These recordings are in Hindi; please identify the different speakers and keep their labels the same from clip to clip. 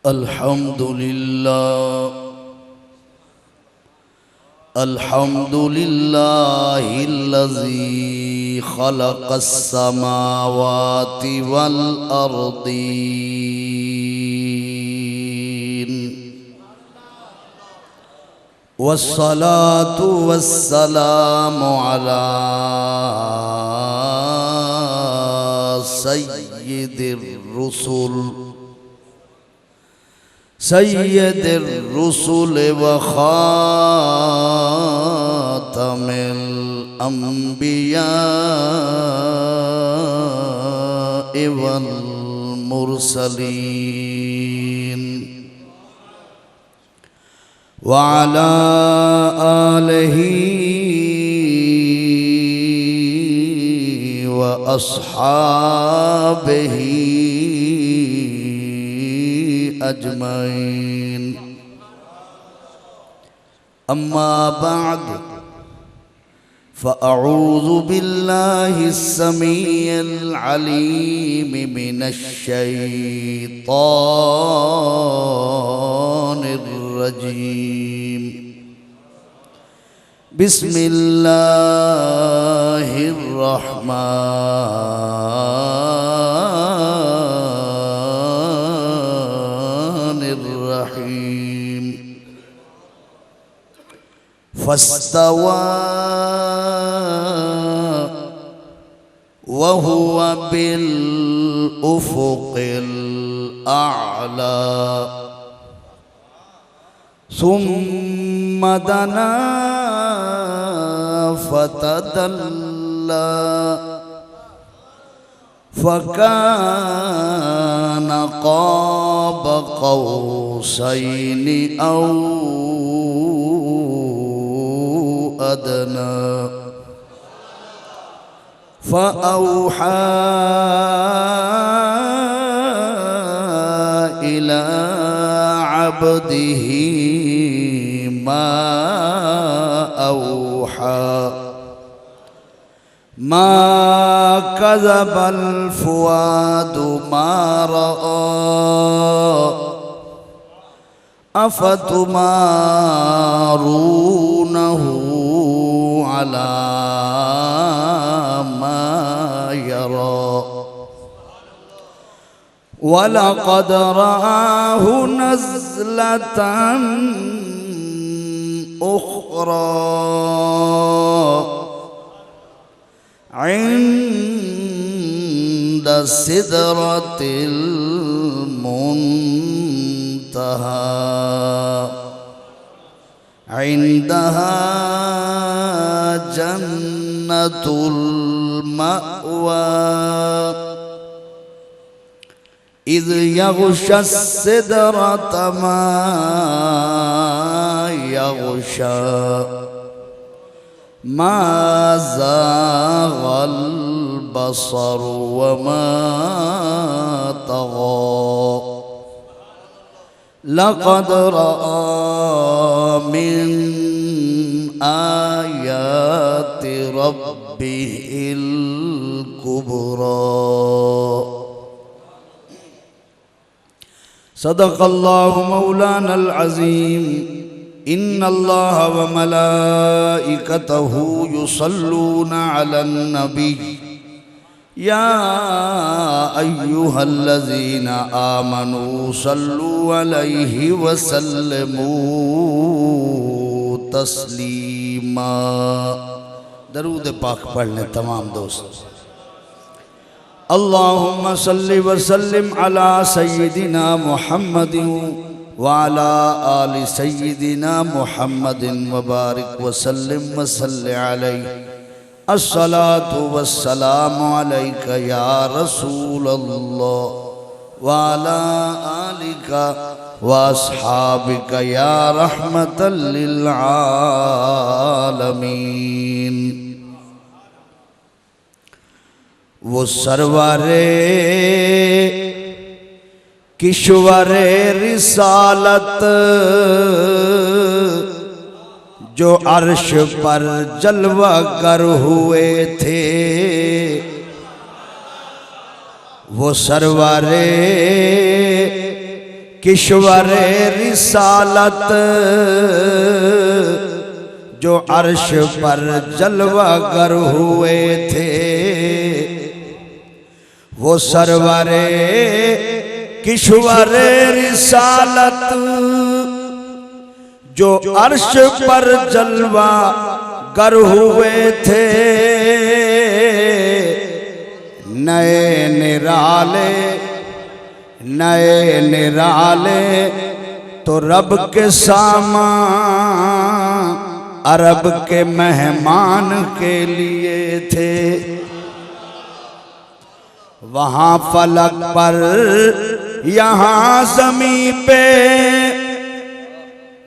Speaker 1: अल्हम्दुलिल्लाहिल्लज़ी खलक़स्समावाति वल अर्दीन वस्सलातु वस्सलामु अला सय्यिदिर रुसूल व खातमिल अंबिया वल मुरसलीन व अला आलिहि व अस्हाबिहि अजमईन। अम्मा बाद फ़अऊज़ु बिल्लाहिस्समीइल अलीम मिनश्शैतानिर रजीम। बिस्मिल्लाहिर रहमानिर रहीम। फस्तवा वहुवा बिल उफ़ुक़िल अअला सुम्मा दना फ़तदल्ला फ़कान क़ाब क़ौसैनि औ अदना फ़अौहा इला अब्दिही मा औहा। मा कज़बल फ़ुआदु मा रआ अफ़तुमारूनहु अला मा यरा वलक़द रआहु नज़लतन उख़रा इंद सिदरतिल मुंतहा इंदहा जन्नतुल मअवा इज़ यग़शा सिदरत मा यग़शा मा ज़ाग़ल बसर वमा तग़ा लक़द रआ मिन आयाति रब्बिहिल कुबरा। सदक़ल्लाहु मौलानल अज़ीम। इन्नल्लाह व मलाइकतहु युसल्लूना अलन नबी या अय्युहल्लज़ीना आमनू सल्लु अलैहि व सल्लिमू तस्लीमा। दरूद पाक पढ़ लें तमाम दोस्त। अल्लाहुम्मा सल्लि व सल्लिम अला सय्यिदिना मुहम्मदिन व अला आलि सय्यिदिना मुहम्मदिन व बारिक व सल्लिम व सल्लि अलैहि। अस्सलातु वस्सलामु अलैका या रसूलल्लाह व अला आलिका व अस्हाबिका या रहमतल लिल आलमीन। वो सरवरे किश्वरे रिसालत जो अर्श पर जलवा गर हुए थे, वो सरवरे किश्वर रिसालत जो अर्श पर जलवागर हुए थे, वो सरवरे किश्वर रिसालत जो अर्श पर जलवागर हुए थे। नए निराले तो रब के सामा अरब के मेहमान के लिए थे। वहाँ फलक पर यहाँ ज़मीं पे,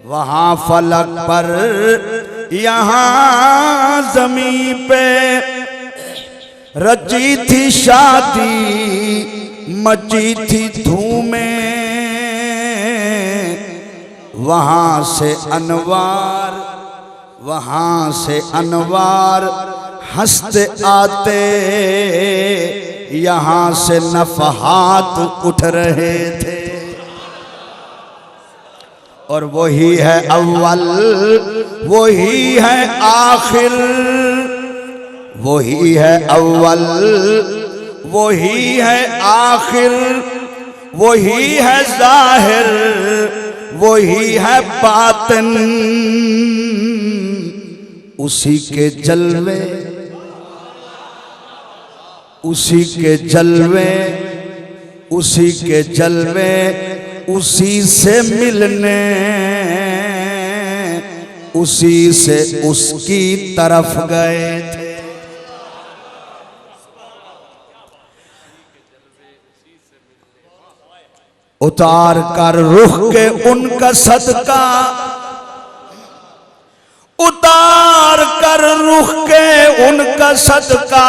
Speaker 1: वहाँ फलक पर यहाँ ज़मीं पे रची थी शादी, मची थी धूमें। वहाँ से अनवार हंसते आते, यहाँ से नफ़हात उठ रहे थे। और वही है अव्वल, वही है आखिर, वही है अव्वल, वही है आखिर, वही है ज़ाहिर, वही है बातिन। उसी के जलवे, उसी के जलवे, उसी के जलवे, उसी से मिलने, उसी से उसकी तरफ गए थे। उतार कर रुख के उनका सदका, उतार कर रुख के उनका सदका,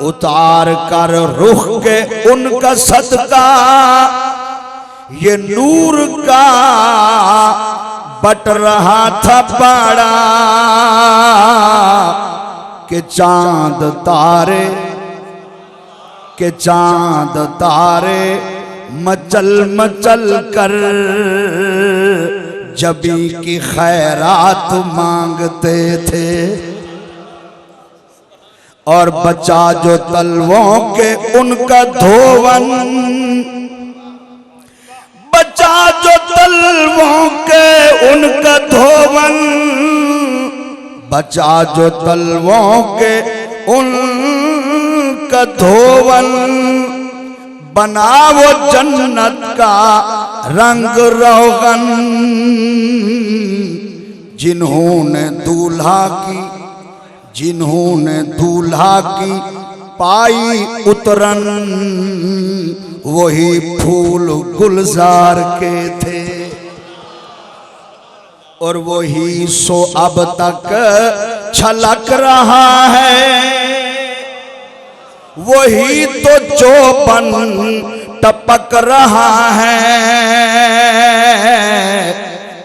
Speaker 1: उतार कर रुख के उनका सदका, ये नूर का बट रहा था पाड़ा के चांद तारे, के चांद तारे मचल मचल कर जबी की खैरात मांगते थे। और बचा जो तलवों के उनका धोवन, बचा जो तलवों के उनका धोवन, बचा जो तलवों के उनका धोवन, बना वो जन्नत का रंग रोगन। जिन्होंने दूल्हा की पाई उतरन, वही फूल गुलजार के थे। और वही सो अब तक छलक रहा है, वही तो जो बन टपक रहा है।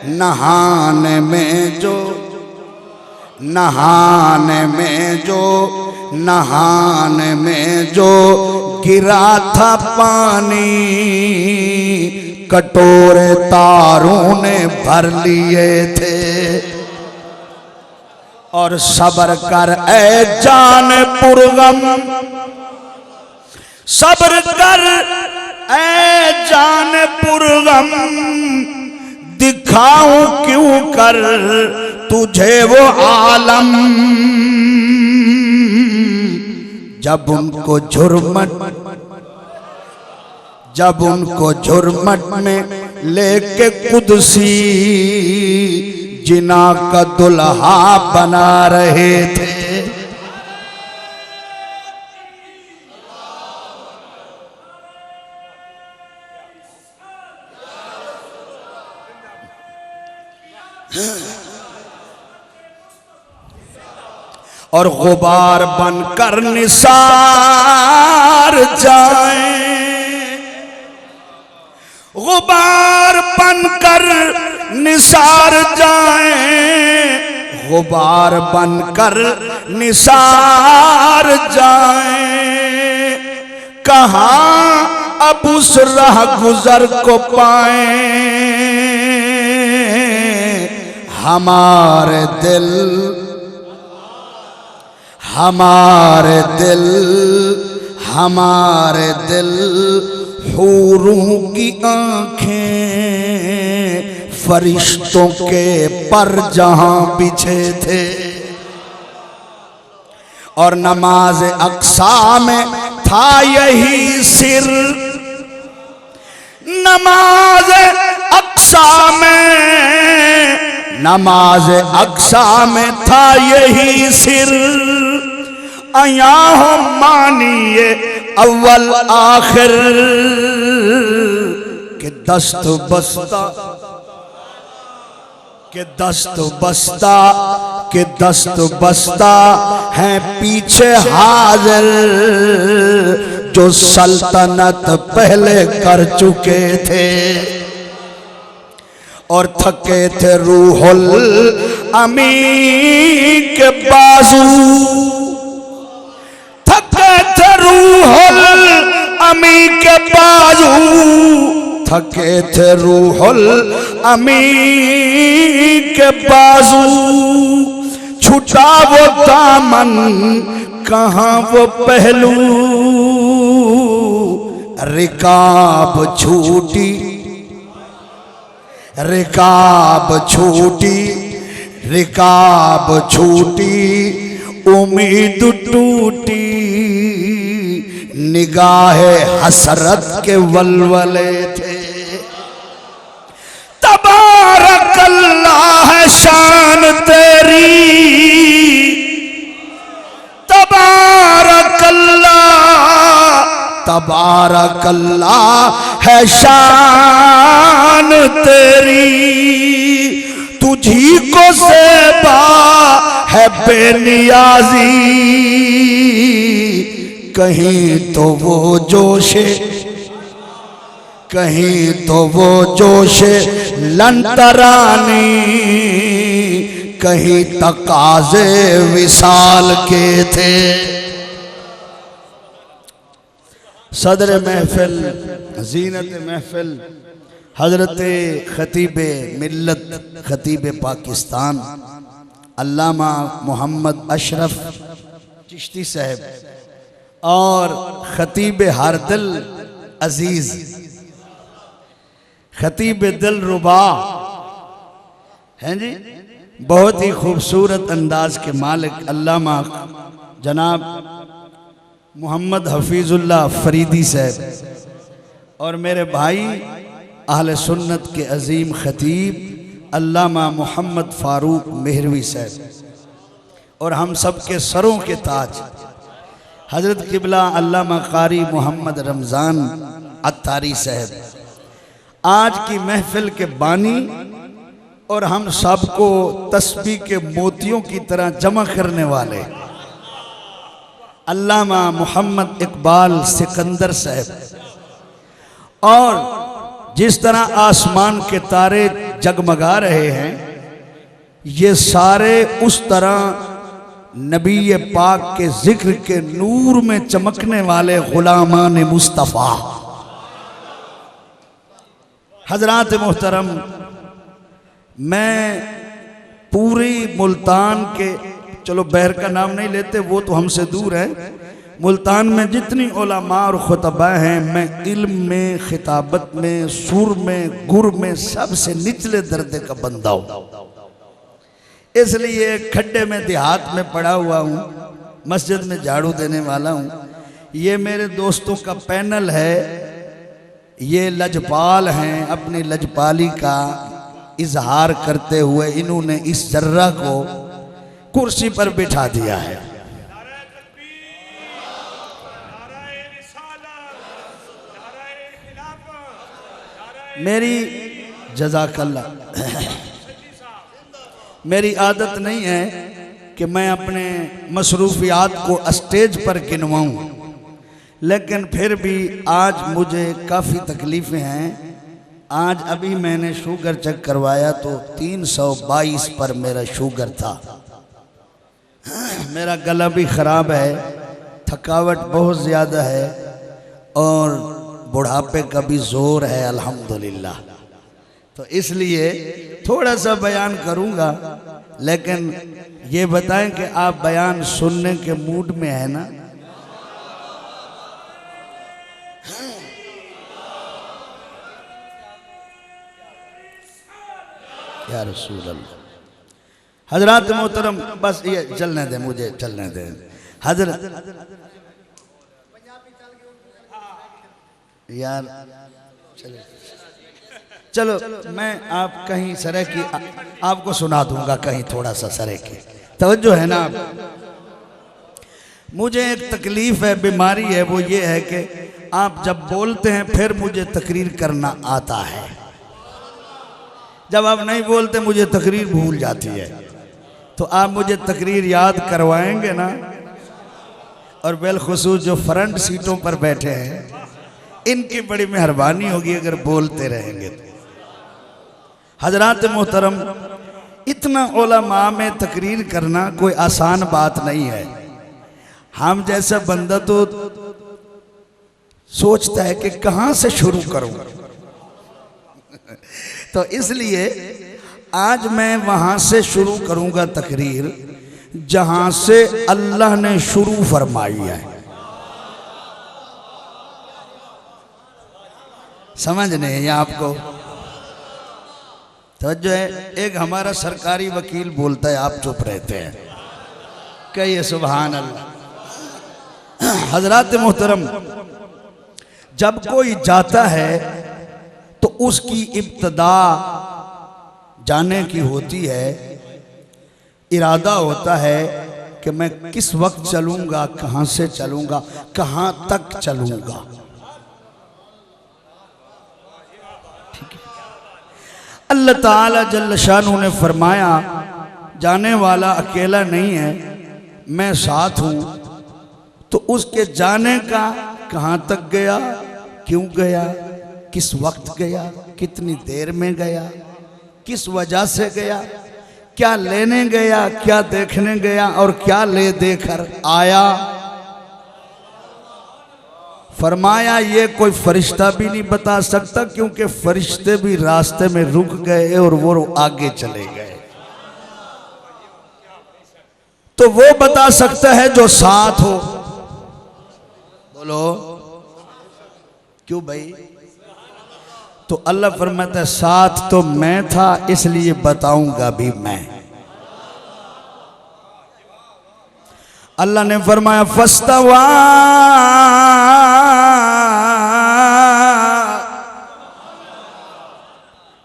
Speaker 1: नहाने में जो गिरा था पानी, कटोरे तारों ने भर लिए थे। और सब्र कर ए जान पुरगम, सब्र कर ए जान पुरगम, दिखाऊं क्यों कर तुझे वो आलम। जब उनको झुरमट में लेके कुदसी जिना का दुल्हा बना रहे थे। और गुबार बनकर निसार जाए, गुबार बनकर निसार जाए, गुबार बनकर निसार जाए। कहाँ अब उस राह गुजर को पाए हमारे दिल हमारे दिल हमारे दिल हूरों की आंखें फरिश्तों के पर जहां बिछे थे। और नमाज अक्सा में था यही सिर, नमाज अक्सा में, नमाज अक्सा में था यही सिर। अया हो मानिए अव्वल आखिर के दस्त बस्ता के दस्त बस्ता के दस्त बस्ता हैं पीछे हाजिर जो सल्तनत पहले कर चुके थे। और थके थे रूहुल अमी के बाजू, थके थे रूहुल अमी के बाजू, थके थे रूहुल अमी के बाजू। छुटा वो दामन कहाँ वो पहलू, रिकाब छूटी रिकाब छूटी रिकाब छूटी उम्मीद टूटी। निगाहे हसरत के वलवले थे। तबारक अल्लाह है शान तेरी, तबारक अल्लाह है शान तेरी। तुझी को सेबा है बेनियाजी, कहीं तो वो जोशे कहीं तो वो जोशे लंतरानी, कहीं तकाज़े विसाल के थे। सदर महफिल ज़ीनत महफिल हज़रत खतीब मिल्लत खतीब पाकिस्तान अल्लामा मोहम्मद अशरफ चिश्ती साहब और खतीब हरदिल अजीज़ खतीब दिल रुबा हैं जी, बहुत ही खूबसूरत अंदाज के मालिक अल्लामा जनाब मोहम्मद हफीजुल्लाह फरीदी साहब और मेरे भाई अहले सुन्नत के अजीम खतीब अल्लामा मोहम्मद फारूक मेहरवी साहब और हम सब के सरों के ताज हजरत किबला अल्लामा कारी मोहम्मद रमज़ान अत्तारी साहब आज की महफिल के बानी और हम सबको तस्बीह के मोतियों की तरह जमा करने वाले अल्लामा मोहम्मद इकबाल सिकंदर साहब। और जिस तरह आसमान के तारे जगमगा रहे हैं ये सारे उस तरह नबी पाक के जिक्र के नूर में चमकने वाले गुलामान मुस्तफ़ा। हजरात मोहतरम, मैं पूरी मुल्तान के, चलो बहर का नाम नहीं लेते वो तो हमसे दूर है, मुल्तान में जितनी उलमा और खुतबा हैं मैं इल्म में, खिताबत में, सुर में, गुर में सबसे निचले दर्जे का बंदा हूँ। इसलिए खड्डे में देहात में पड़ा हुआ हूँ, मस्जिद में झाड़ू देने वाला हूँ। ये मेरे दोस्तों का पैनल है, ये लजपाल हैं, अपनी लजपाली का इजहार करते हुए इन्होंने इस जर्रा को कुर्सी पर बिठा दिया है। मेरी जज़ाकल्लाह मेरी आदत नहीं है कि मैं अपने मसरूफियात को स्टेज पर गिनवाऊं, लेकिन फिर भी आज मुझे काफ़ी तकलीफ़ें हैं। आज अभी मैंने शुगर चेक करवाया तो 322 पर मेरा शुगर था। मेरा गला भी ख़राब है, थकावट बहुत ज़्यादा है और बुढ़ापे का भी जोर है अल्हम्दुलिल्लाह। तो इसलिए थोड़ा सा बयान करूंगा, लेकिन ये बताएं कि आप बयान सुनने के मूड में है ना? या रसूल अल्लाह। हजरात मोहतरम, बस ये चलने दें, मुझे चलने दें। हजरत यार चलो मैं आप कहीं सरे की आपको सुना दूंगा, कहीं थोड़ा सा सरे की तवज्जो है ना। मुझे एक तकलीफ है, बीमारी है, वो ये है कि आप जब बोलते हैं फिर मुझे तकरीर करना आता है, जब आप नहीं बोलते मुझे तकरीर भूल जाती है। तो आप मुझे तकरीर याद करवाएंगे ना? और बिलखुसूस जो फ्रंट सीटों पर बैठे हैं, इनकी बड़ी मेहरबानी होगी अगर बोलते रहेंगे तो। हजरात मोहतरम, इतना उलमा में तकरीर करना कोई आसान बात नहीं है। हम जैसा बंदा तो सोचता है कि कहाँ से शुरू करूं। तो इसलिए आज मैं वहां से शुरू करूंगा तकरीर जहां से अल्लाह ने शुरू फरमाई है। समझ नहीं है आपको? तो जो है, एक हमारा सरकारी वकील बोलता है, आप चुप रहते हैं, कहिए सुभान अल्लाह। हजरात मोहतरम, जब कोई जाता है तो उसकी इब्तदा जाने की होती है, इरादा होता है कि मैं किस वक्त चलूंगा, कहां से चलूंगा, कहां तक चलूंगा। ठीक है? अल्लाह ताला जल्ल शानहू ने फरमाया, जाने वाला अकेला नहीं है, मैं साथ हूं। तो उसके जाने का कहां तक गया, क्यों गया, किस वक्त गया, कितनी देर में गया, किस वजह से गया, क्या लेने गया, क्या देखने गया और क्या ले देकर आया। फरमाया ये कोई फरिश्ता भी नहीं बता सकता, क्योंकि फरिश्ते भी रास्ते में रुक गए और वो आगे चले गए। तो वो बता सकता है जो साथ हो। बोलो क्यों भाई? तो अल्लाह फरमाता है साथ तो मैं था, इसलिए बताऊंगा भी मैं। अल्लाह ने फरमाया फस्तवा,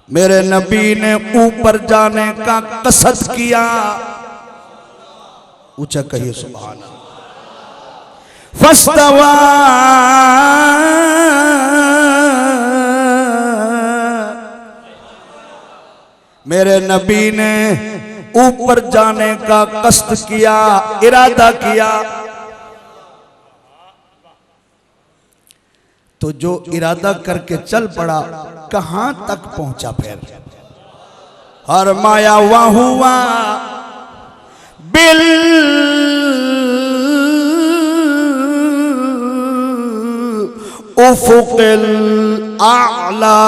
Speaker 1: मेरे नबी ने ऊपर जाने का कसद किया। ऊंचा कहिए सुभान अल्लाह। फस्तवा, मेरे नबी ने ऊपर जाने का कष्ट किया, इरादा किया। तो जो इरादा करके चल पड़ा, कहां तक पहुंचा फिर? हर माया वह हुआ बिल उफुकिल आला,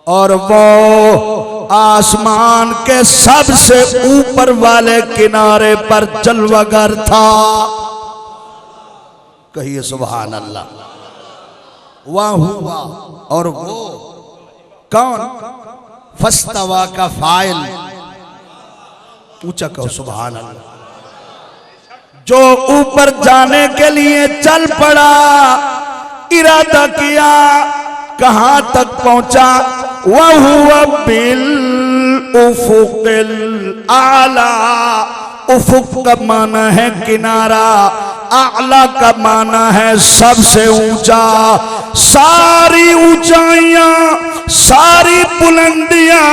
Speaker 1: और वो आसमान के सबसे ऊपर वाले किनारे पर जलवागर था। कहिए सुभान अल्लाह। वह हुआ, और वो कौन? फस्तवा का फाइल। ऊंचा कहो सुभान अल्लाह। जो ऊपर जाने के लिए चल पड़ा, इरादा किया, कहां तक पहुंचा? वह हुआ बिल उफुकिल आला। उफुक का माना है किनारा, आला का माना है सबसे ऊंचा। सारी ऊंचाइयां, सारी बुलंदियां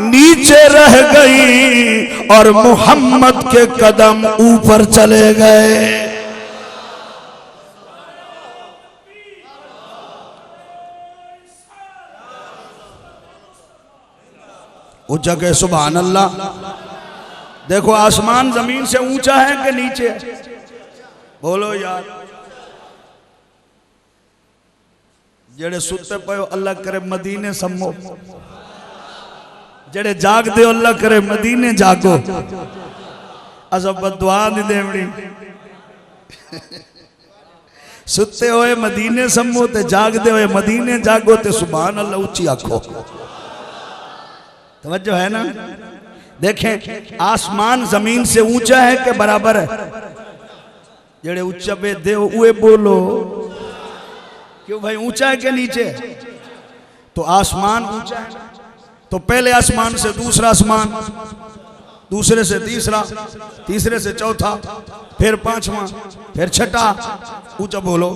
Speaker 1: नीचे रह गई और मोहम्मद के कदम ऊपर चले गए। उस जगह सुभान अल्लाह। देखो आसमान जमीन से ऊंचा है कि नीचे? बोलो यार। जेड़े सुते पे अल्लाह करे मदीने सम्मो, जेड़े जाग दे अल्लाह करे मदीने जागो। असा बदुआ नहीं देवनी। सुते होए मदीने सम्मो ते जागदे होए मदीने जागो ते सुभान अल्लाह उच्ची आखो। तवज्जो है ना? देखें आसमान जमीन से ऊंचा है कि बराबर है? जेड़े ऊंचा पे दे उए बोलो। क्यों भाई ऊंचा है कि नीचे? तो आसमान ऊंचा है तो पहले आसमान से दूसरा आसमान, दूसरे से तीसरा, तीसरे से चौथा, फिर पांचवा, फिर छठा, ऊंचा बोलो,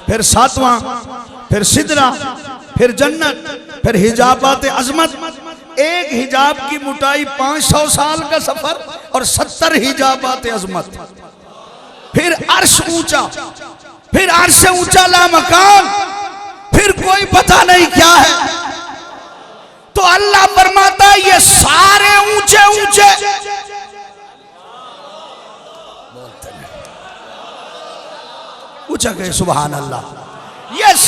Speaker 1: फिर सातवां, फिर सिदरा, फिर जन्नत, फिर हिजाबात अजमत। एक हिजाब की मोटाई 500 साल का सफर और 70 हिजाबात अजमत। फिर अर्श ऊंचा, फिर अर्श से ऊंचा लामकान, फिर कोई पता नहीं क्या है। तो अल्लाह फरमाता है ये सारे ऊंचे ऊंचे ऊंचा कहे सुभान अल्लाह। यस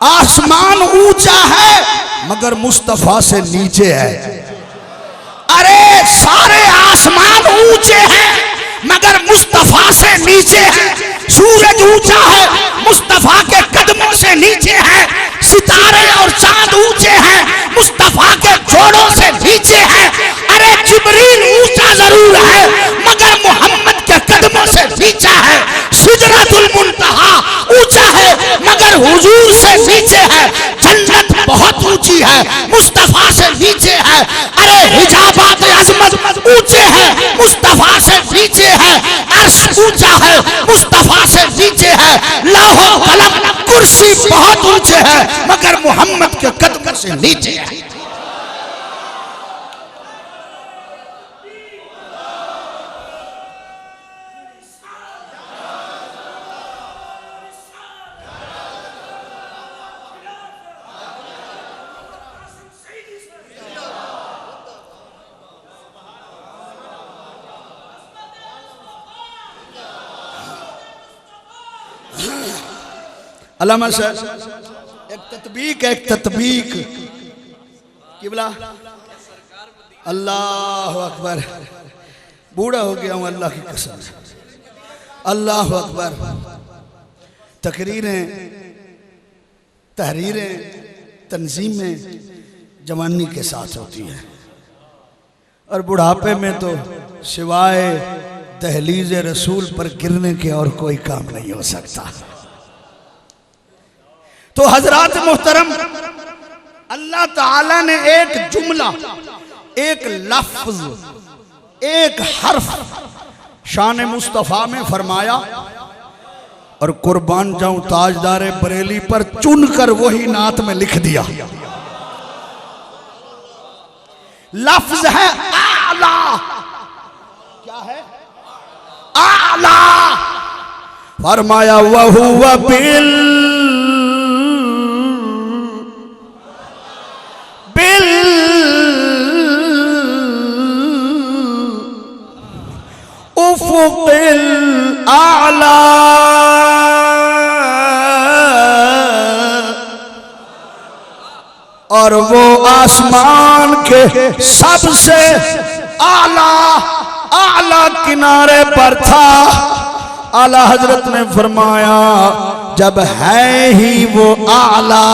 Speaker 1: आसमान ऊंचा है मगर मुस्तफा से नीचे है। अरे सारे आसमान ऊंचे हैं मगर मुस्तफा से नीचे है। सूरज ऊंचा है मुस्तफा के कदमों से नीचे है। सितारे और चांद ऊंचे हैं मुस्तफा के जोड़ों से नीचे है। अरे जिब्रील ऊंचा जरूर है मगर मोहम्मद के कदमों से नीचा है। सिदरतुल मुंतहा ऊंचा है मगर हुजूर से नीचे है। जन्नत बहुत ऊंची है मुस्तफा से नीचे है। अरे हिजाबात अजमत ऊंचे हैं मुस्तफा से नीचे है। अर्श ऊंचा है मुस्तफा से नीचे है। लौह कलम कुर्सी बहुत ऊंचे है मगर मोहम्मद के कदम से नीचे है। अल्लामा साहब एक तत्बीक की बोला। अल्लाह अकबर। बूढ़ा हो गया हूँ अल्लाह की कसम। अल्लाह अकबर। तकरीरें, तहरीरें, तंजीमें जवानी के साथ होती हैं और बुढ़ापे में तो सिवाय दहलीज रसूल पर गिरने के और कोई काम नहीं हो सकता। तो हजरात मोहतरम अल्लाह ताला ने एक जुमला, एक लफ्ज, एक हर्फ शान मुस्तफ़ा में फरमाया और कुर्बान जाऊं ताजदार बरेली पर चुनकर वही नात में लिख दिया। लफ्ज है आला। क्या है? आला। फरमाया वहुवा बिल उफ़ुक़िल आला। और वो आसमान के सबसे आला आला किनारे पर था। आला हजरत ने फरमाया जब है ही वो आला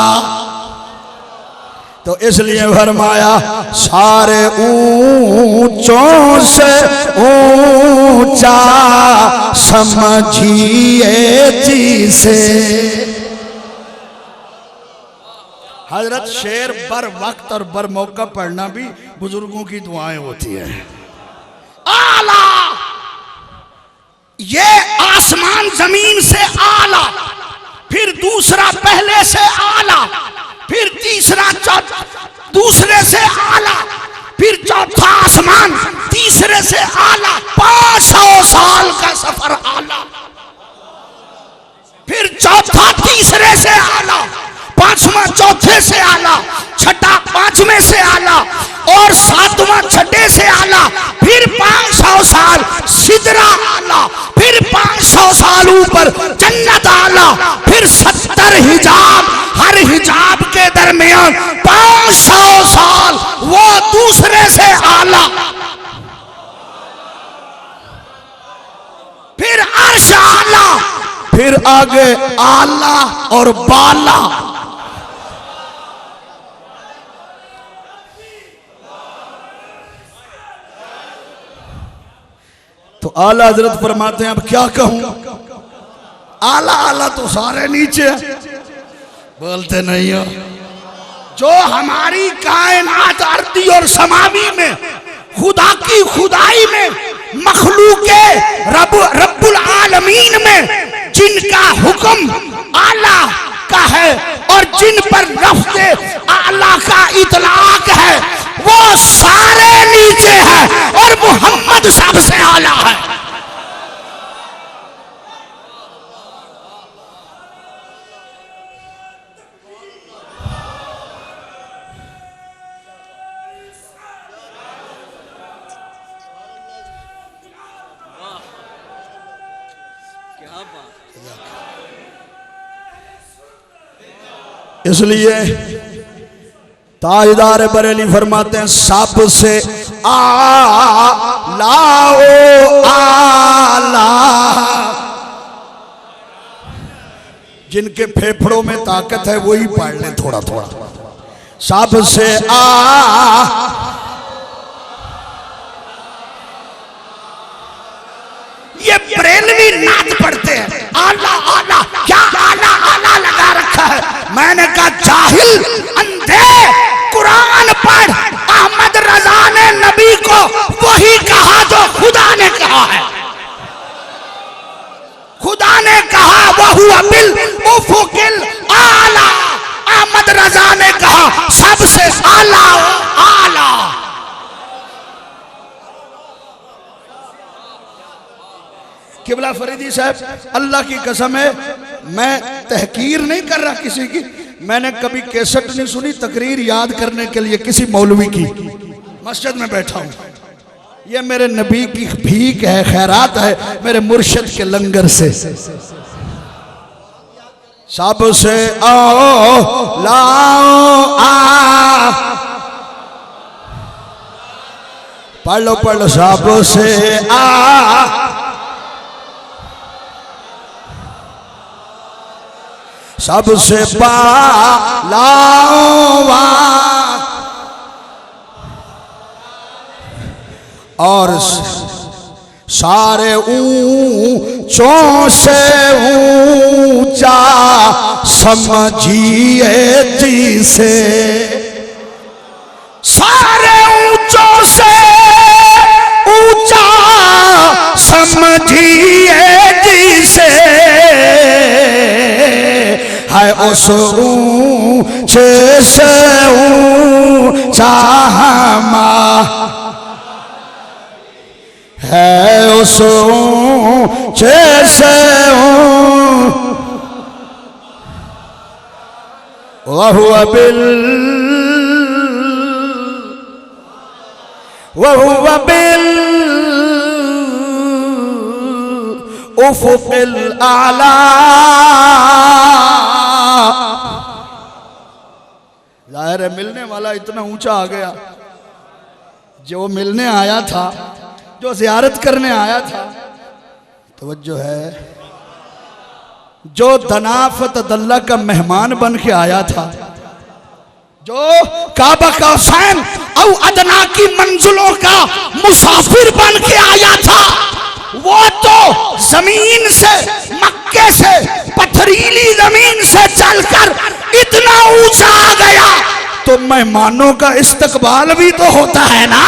Speaker 1: तो इसलिए फरमाया सारे ऊंचों से ऊंचा समझिए जिसे। हजरत शेर बर वक्त और बर मौका पढ़ना भी बुजुर्गों की दुआएं होती है। आला ये आसमान जमीन से आला, फिर दूसरा पहले से आला, फिर तीसरा दूसरे से आला, फिर चौथा आसमान, तीसरे से आला 500 साल का सफर आला, फिर चौथा तीसरे से आला, पांचवा चौथे से आला, छठा पांचवें से आला और सातवां छठे से आला, फिर 500 साल सिदरा आला, फिर 500 साल ऊपर जन्नत आला, फिर 70 हिजाब, हर हिजाब के दरमियान 500 साल वो दूसरे से आला, फिर अर्श आला, फिर आगे आला और बाला। तो आला हजरत फरमाते हैं अब क्या कहूं, आला आला तो सारे नीचे बोलते नहीं हो। जो हमारी कायनात अर्दी और समावी में खुदा की खुदाई में मखलूके रब्बुल आलमीन में जिनका हुक्म आला का है और जिन पर लफ्ज़े आला का इतलाक है वो सारे नीचे है और मोहम्मद सबसे आला है। इसलिए ताजदार बरेली फरमाते हैं सबसे आला ओ आला, जिनके फेफड़ों में ताकत है वही पढ़ लें थोड़ा थोड़ा। सबसे ये बरेलवी नात पढ़ते हैं आला आला, क्या आला आला लगा रखा है। मैंने कहा जाहिल अंधे, कुरान पढ़, अहमद रजा ने नबी को वही कहा जो खुदा ने कहा है। खुदा ने कहा वहुवा बिल उफुकिल आला, अहमद रजा ने कहा सबसे आला आला। किबला फरीदी साहब अल्लाह की कसम है मैं तहकीर नहीं कर रहा किसी की, मैंने कभी कैसेट नहीं सुनी तकरीर याद करने के लिए किसी मौलवी की, मस्जिद में बैठा हूं। ये मेरे नबी की भीख है, खैरात है मेरे मुर्शिद के लंगर से। सबसे आओ लाओ आ, पढ़ लो सबसे आ, सबसे पालावा और सारे ऊंचों से ऊंचा समझिए जिसे, सारे ऊंचों से ऊंचा समझिए जिसे है उस ऊंचे से ऊंचा है उस ऊंचे से वहुवा बिल उफुकिल आला। जाहिर है मिलने वाला इतना ऊंचा आ गया, जो मिलने आया था, जो ज़ियारत करने आया था, तवज्जो है, जो दनाफत दल्ला का मेहमान बन के आया था, जो काबा का फैन और अदना की मंजिलों का मुसाफिर बन के आया था, वो तो जमीन से, मक्के से, पथरीली जमीन से चलकर इतना ऊंचा आ गया, तो मेहमानों का इस्तकबाल भी तो होता है ना।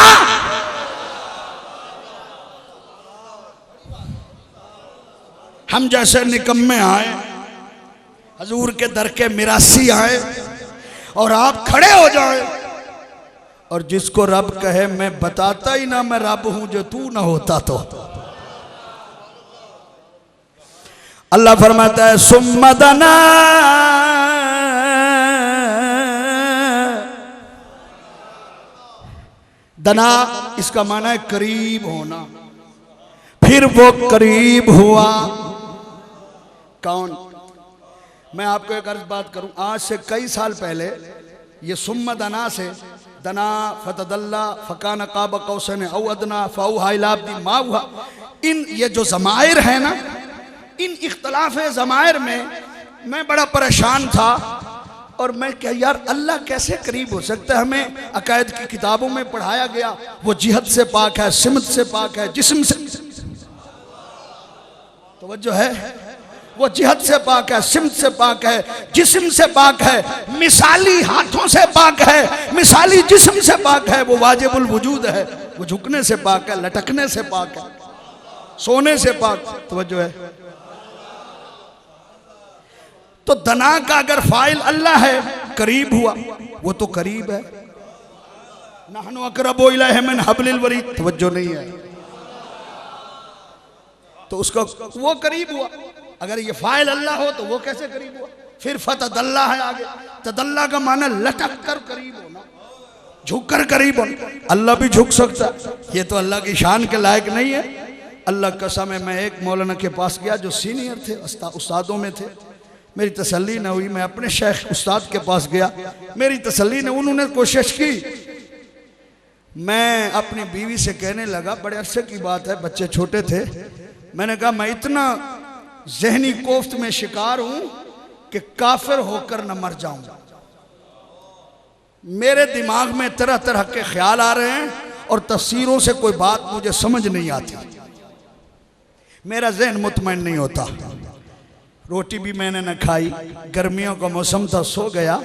Speaker 1: हम जैसे निकम्मे आए, हजूर के दर के मिरासी आए और आप खड़े हो जाए और जिसको रब कहे मैं बताता ही ना मैं रब हूं जो तू ना होता तो। अल्लाह फरमाता है सुम्मा दना, दना इसका माना है करीब होना, फिर वो करीब हुआ। कौन? मैं आपको एक अर्ज बात करूं, आज से कई साल पहले ये सुम्मा दना से दना फतदल्ला फकान काब कौसन औ अदना फौहा इला अब्दी मा हुआ, इन ये जो ज़माइर है ना, इन इख्तलाफ ज़माइर में मैं बड़ा परेशान था। और मैं क्या यार अल्लाह कैसे करीब हो सकता है? हमें अकायद की किताबों में पढ़ाया गया वो जिहद से पाक है, सिमत से पाक है, जिस्म से, तवज्जो है, वो जिहद से पाक है, सिमत से पाक है, जिस्म से पाक है, मिसाली हाथों से पाक है, मिसाली जिस्म से पाक है, वो वाजिबुल वजूद है, वो झुकने से पाक है, लटकने से पाक है, सोने से पाक। तवज्जो है। तो दना का अगर फाइल अल्लाह है, करीब हुआ, वो तो करीब है। नहनु अक़रबु इलैहि मिन हब्लिल वरीद, तवज्जो नहीं है, तो उसका वो करीब हुआ। अगर ये फाइल अल्लाह हो तो वो कैसे करीब हुआ? फिर फतदल्ला है आगे, तदल्ला का माना लटक कर करीब होना, झुक कर करीब होना। अल्लाह भी झुक सकता, ये तो अल्लाह की शान के लायक नहीं है। अल्लाह कसम है, मैं एक मौलाना के पास गया जो सीनियर थे, उस्तादों में थे, मेरी तसल्ली न हुई, मैं अपने शेख उस्ताद के पास गया, मेरी तसल्ली न, उन्होंने कोशिश की। मैं अपनी बीवी से कहने लगा, बड़े अरसे की बात है, बच्चे छोटे थे, मैंने कहा मैं इतना जहनी कोफ्त में शिकार हूं कि काफिर होकर न मर जाऊं। मेरे दिमाग में तरह तरह के ख्याल आ रहे हैं और तफसीरों से कोई बात मुझे समझ नहीं आती, मेरा जहन मुतमईन नहीं होता। रोटी भी मैंने न खाई, गर्मियों का मौसम था, सो गया।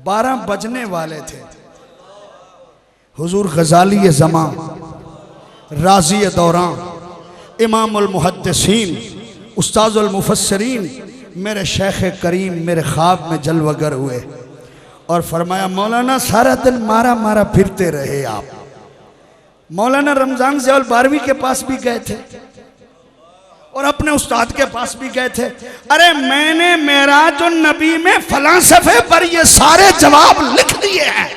Speaker 1: 12 बजने वाले थे। हुजूर गजाली ज़मां, राज़ी दौरान, इमामुल मुहद्दिसीन, उस्ताजुल मुफस्सिरीन, मेरे शेख करीम मेरे ख्वाब में जलवगर हुए और फरमाया मौलाना सारा दिन मारा मारा फिरते रहे आप। मौलाना रमजान ज़ियाउल 12वीं के पास भी गए थे और अपने उस्ताद के पास भी गए थे। अरे मैंने मेराजुन नबी में फलां सफ़े पर ये सारे जवाब लिख दिए हैं।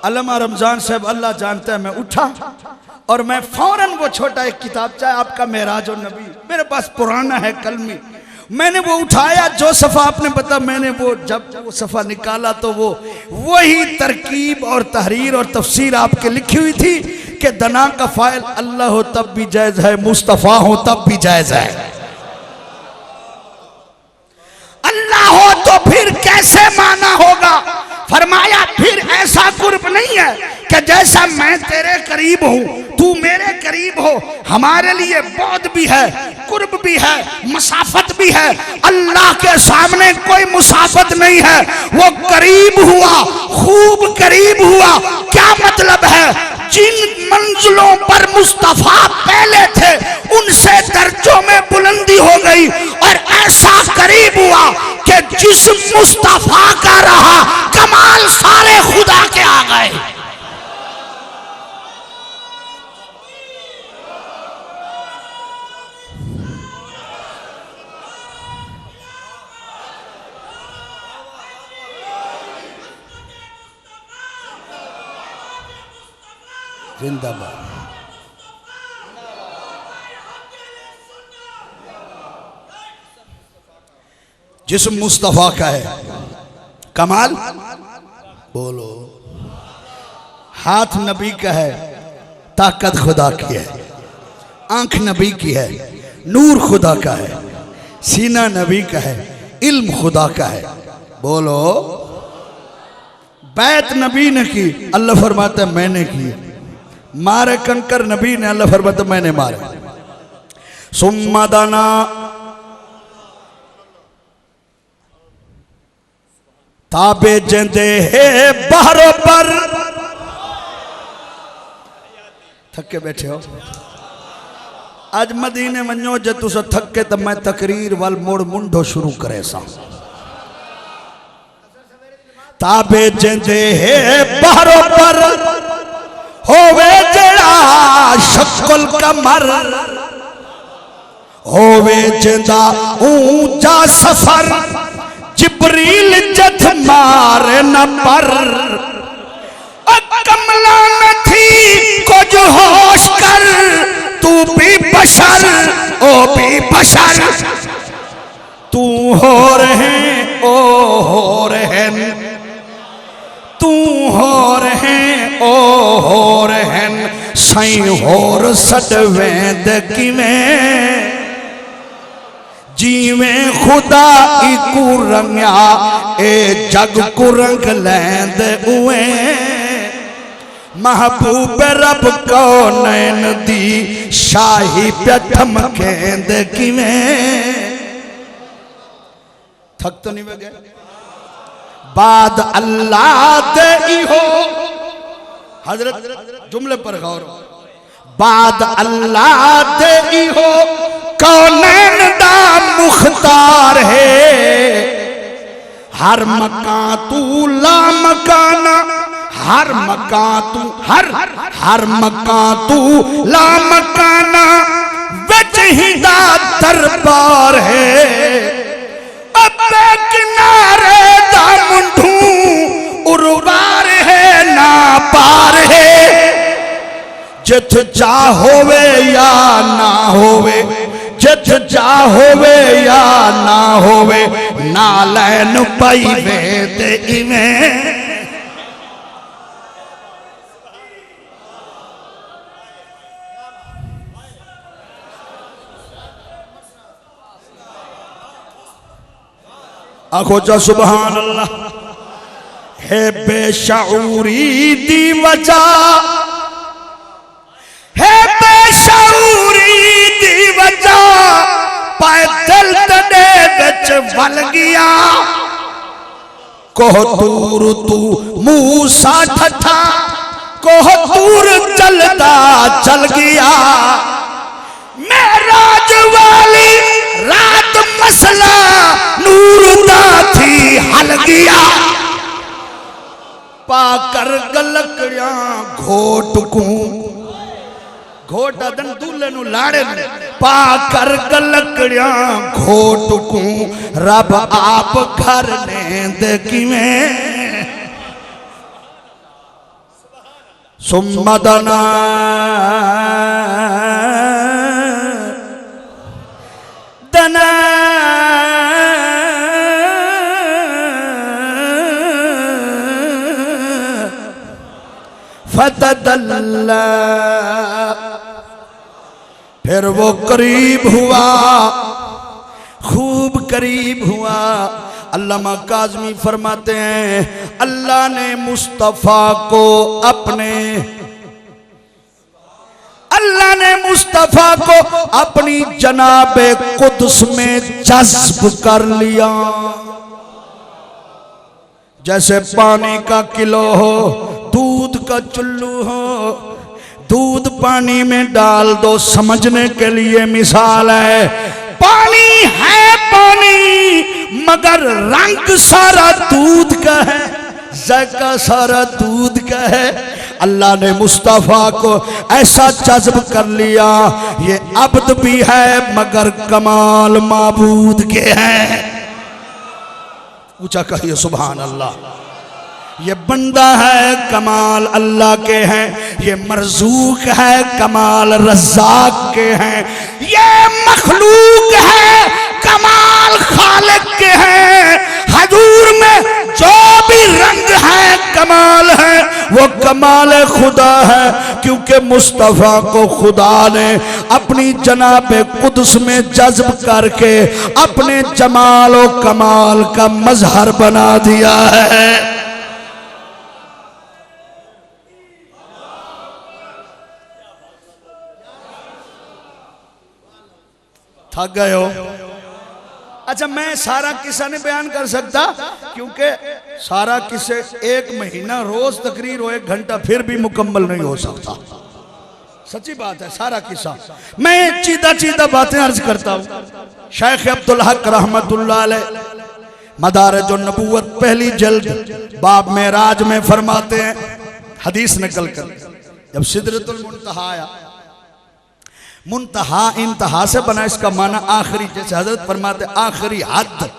Speaker 1: अल्लामा रमजान साहब अल्लाह जानता है, मैं उठा और मैं फौरन वो छोटा एक किताबचा है आपका मेराज और नबी, मेरे पास पुराना है कलमी, मैंने वो उठाया, जो सफ़ा आपने बता, मैंने वो जब वो सफ़ा निकाला तो वो वही तरकीब और तहरीर और तफसीर आपके लिखी हुई थी कि दना का फाइल अल्लाह हो तब भी जायज़ है, मुस्तफ़ा हो तब भी जायज़ है। अल्लाह हो तो फिर कैसे माना होगा? फरमाया फिर ऐसा कुर्ब नहीं है कि जैसा मैं तेरे करीब हूँ तू मेरे करीब हो। हमारे लिए बौद भी है, कुर्ब भी है, मसाफत भी है। अल्लाह के सामने कोई मुसाफत नहीं है, वो करीब हुआ, खूब करीब हुआ। क्या मतलब है? जिन मंजिलों पर मुस्तफा पहले थे उनसे दर्जों में बुलंदी हो गई और ऐसा करीब हुआ कि जिस मुस्तफा का रहा कमाल सारे खुदा के आ गए। जिंदाबाद। जिस्म मुस्तफा का है, कमाल बोलो। हाथ नबी का है, ताकत खुदा की है। आंख नबी की है, नूर खुदा का है। सीना नबी का है, इल्म खुदा का है। बोलो। बैत नबी ने की, अल्लाह फरमाता है मैंने की। मारे कंकर नबी ने, अल्लाह फरमाता मैंने मारे। सुम्मा दाना, ताबे जंदे है बहरों पर, थके बैठे हो। आज मदीने वञो जे तुस थके तो मैं तकरीर वाल मोड़ मुंडो शुरू करे सा। ताबे जेंदे है बहरो पर होवे जड़ा शक्ल कमर, होवे जेंदा ऊंचा सफर, जिब्रील जथ मारे न पर। कमला न थी कुछ होश कर, तू भी बशर ओ भी बशर। तू हो रहे ओ हो रहे, तू हो रहे ओ हो रहे, सई होर सटवेंद किवें जीवें खुदा इकू रंग्या ए जग को रंग लैंद उए। महबूब रब को नैन दी शाही प्यठम केंद किवें। थक तो नहीं गए। बाद अल्लाह दे इहो, हजरत जुमले पर गौर। बाद अल्लाह दे इहो कौनैन दा मुख्तार है। हर मकान तू ला मकाना, हर मकान तू हर मकान तू ला मकाना, विच ही दा दरबार है। अबे किनारे दा मुंढू उर्वार है ना पार है। जिथ जा होवे या ना होवे, जिथ जा होवे या ना होवे, ना लैन पाई वेद इवें। आखो जा सुभान अल्लाह। है बेशऊरी दी वजह, है बेशऊरी दी वजह, पैदल तड़े बिच वल गया। कोहतूर तू मूसा ठठा, कोहतूर चलता चल गया। मेराज वाली रात मसला नूर दा थी हल गया। पाकर गलकड़िया घोट को, घोट अदन दूल्हे नु लाड़े, पाकर गलकड़िया घोट को, रब आप घर लेंद किवें। सुम्मदना दना फतदल्ला, फिर वो करीब हुआ, खूब करीब हुआ। अल्लामा काज़मी फरमाते हैं, अल्लाह ने मुस्तफ़ा को अपने, अल्लाह ने मुस्तफ़ा को अपनी जनाबे कुद्स में जज्ब कर लिया। जैसे पानी का किलो हो, दूध का चुल्लू हो, दूध पानी में डाल दो, समझने के लिए मिसाल है। पानी है पानी, मगर रंग सारा दूध का है, ज़ायका सारा दूध का है। अल्लाह ने मुस्तफ़ा को ऐसा जज्ब कर लिया, ये अब्द भी है मगर कमाल माबूद के हैं। ऊंचा कहिए सुभान अल्लाह। ये बंदा है कमाल अल्लाह के हैं, ये मरज़ूक है कमाल रज़्ज़ाक के हैं, ये मखलूक है कमाल खालिक के हैं। हजूर में जो भी रंग है कमाल है, वो कमाल खुदा है। क्योंकि मुस्तफ़ा को खुदा ने अपनी जनाबे कुद्स में जज्ब करके अपने जमाल और कमाल का मजहर बना दिया है। थक गए हो? अच्छा, मैं सारा किस्सा नहीं बयान कर सकता क्योंकि सारा किस्से 1 महीना रोज तकरीर हो 1 घंटा फिर भी मुकम्मल नहीं हो सकता। सच्ची बात है सारा किस्सा। मैं चीदा चीदा बातें अर्ज करता हूँ। शेख अब्दुल हक रहमतुल्लाह अलैह मदारिज नबूवत पहली जल्द बाब मेराज में फरमाते हैं, हदीस निकल कर, जब सिदरतुल मुंतहा आया, मुंतहा इंतहा से बना, इसका माना आखिरी, जैसे हजरत फरमाते आखिरी हद,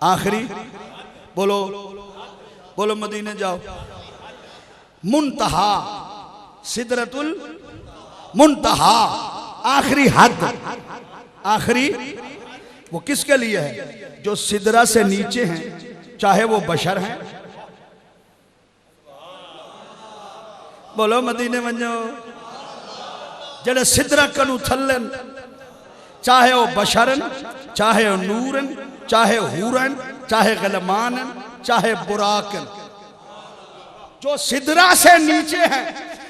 Speaker 1: आखिरी, बोलो बोलो मदीने जाओ, मुंतहा, सिदरतुल मुंतहा, आखिरी हद, आखिरी, वो किसके लिए है? जो सिदरा से नीचे हैं, चाहे वो बशर हैं, बोलो मदीने वंजो, जड़े सिदरा कनु थलन, चाहे वो बशरन, चाहे वो नूरन, चाहे हूरन, चाहे गलमानन, चाहे बुराकन, जो सिदरा से नीचे हैं,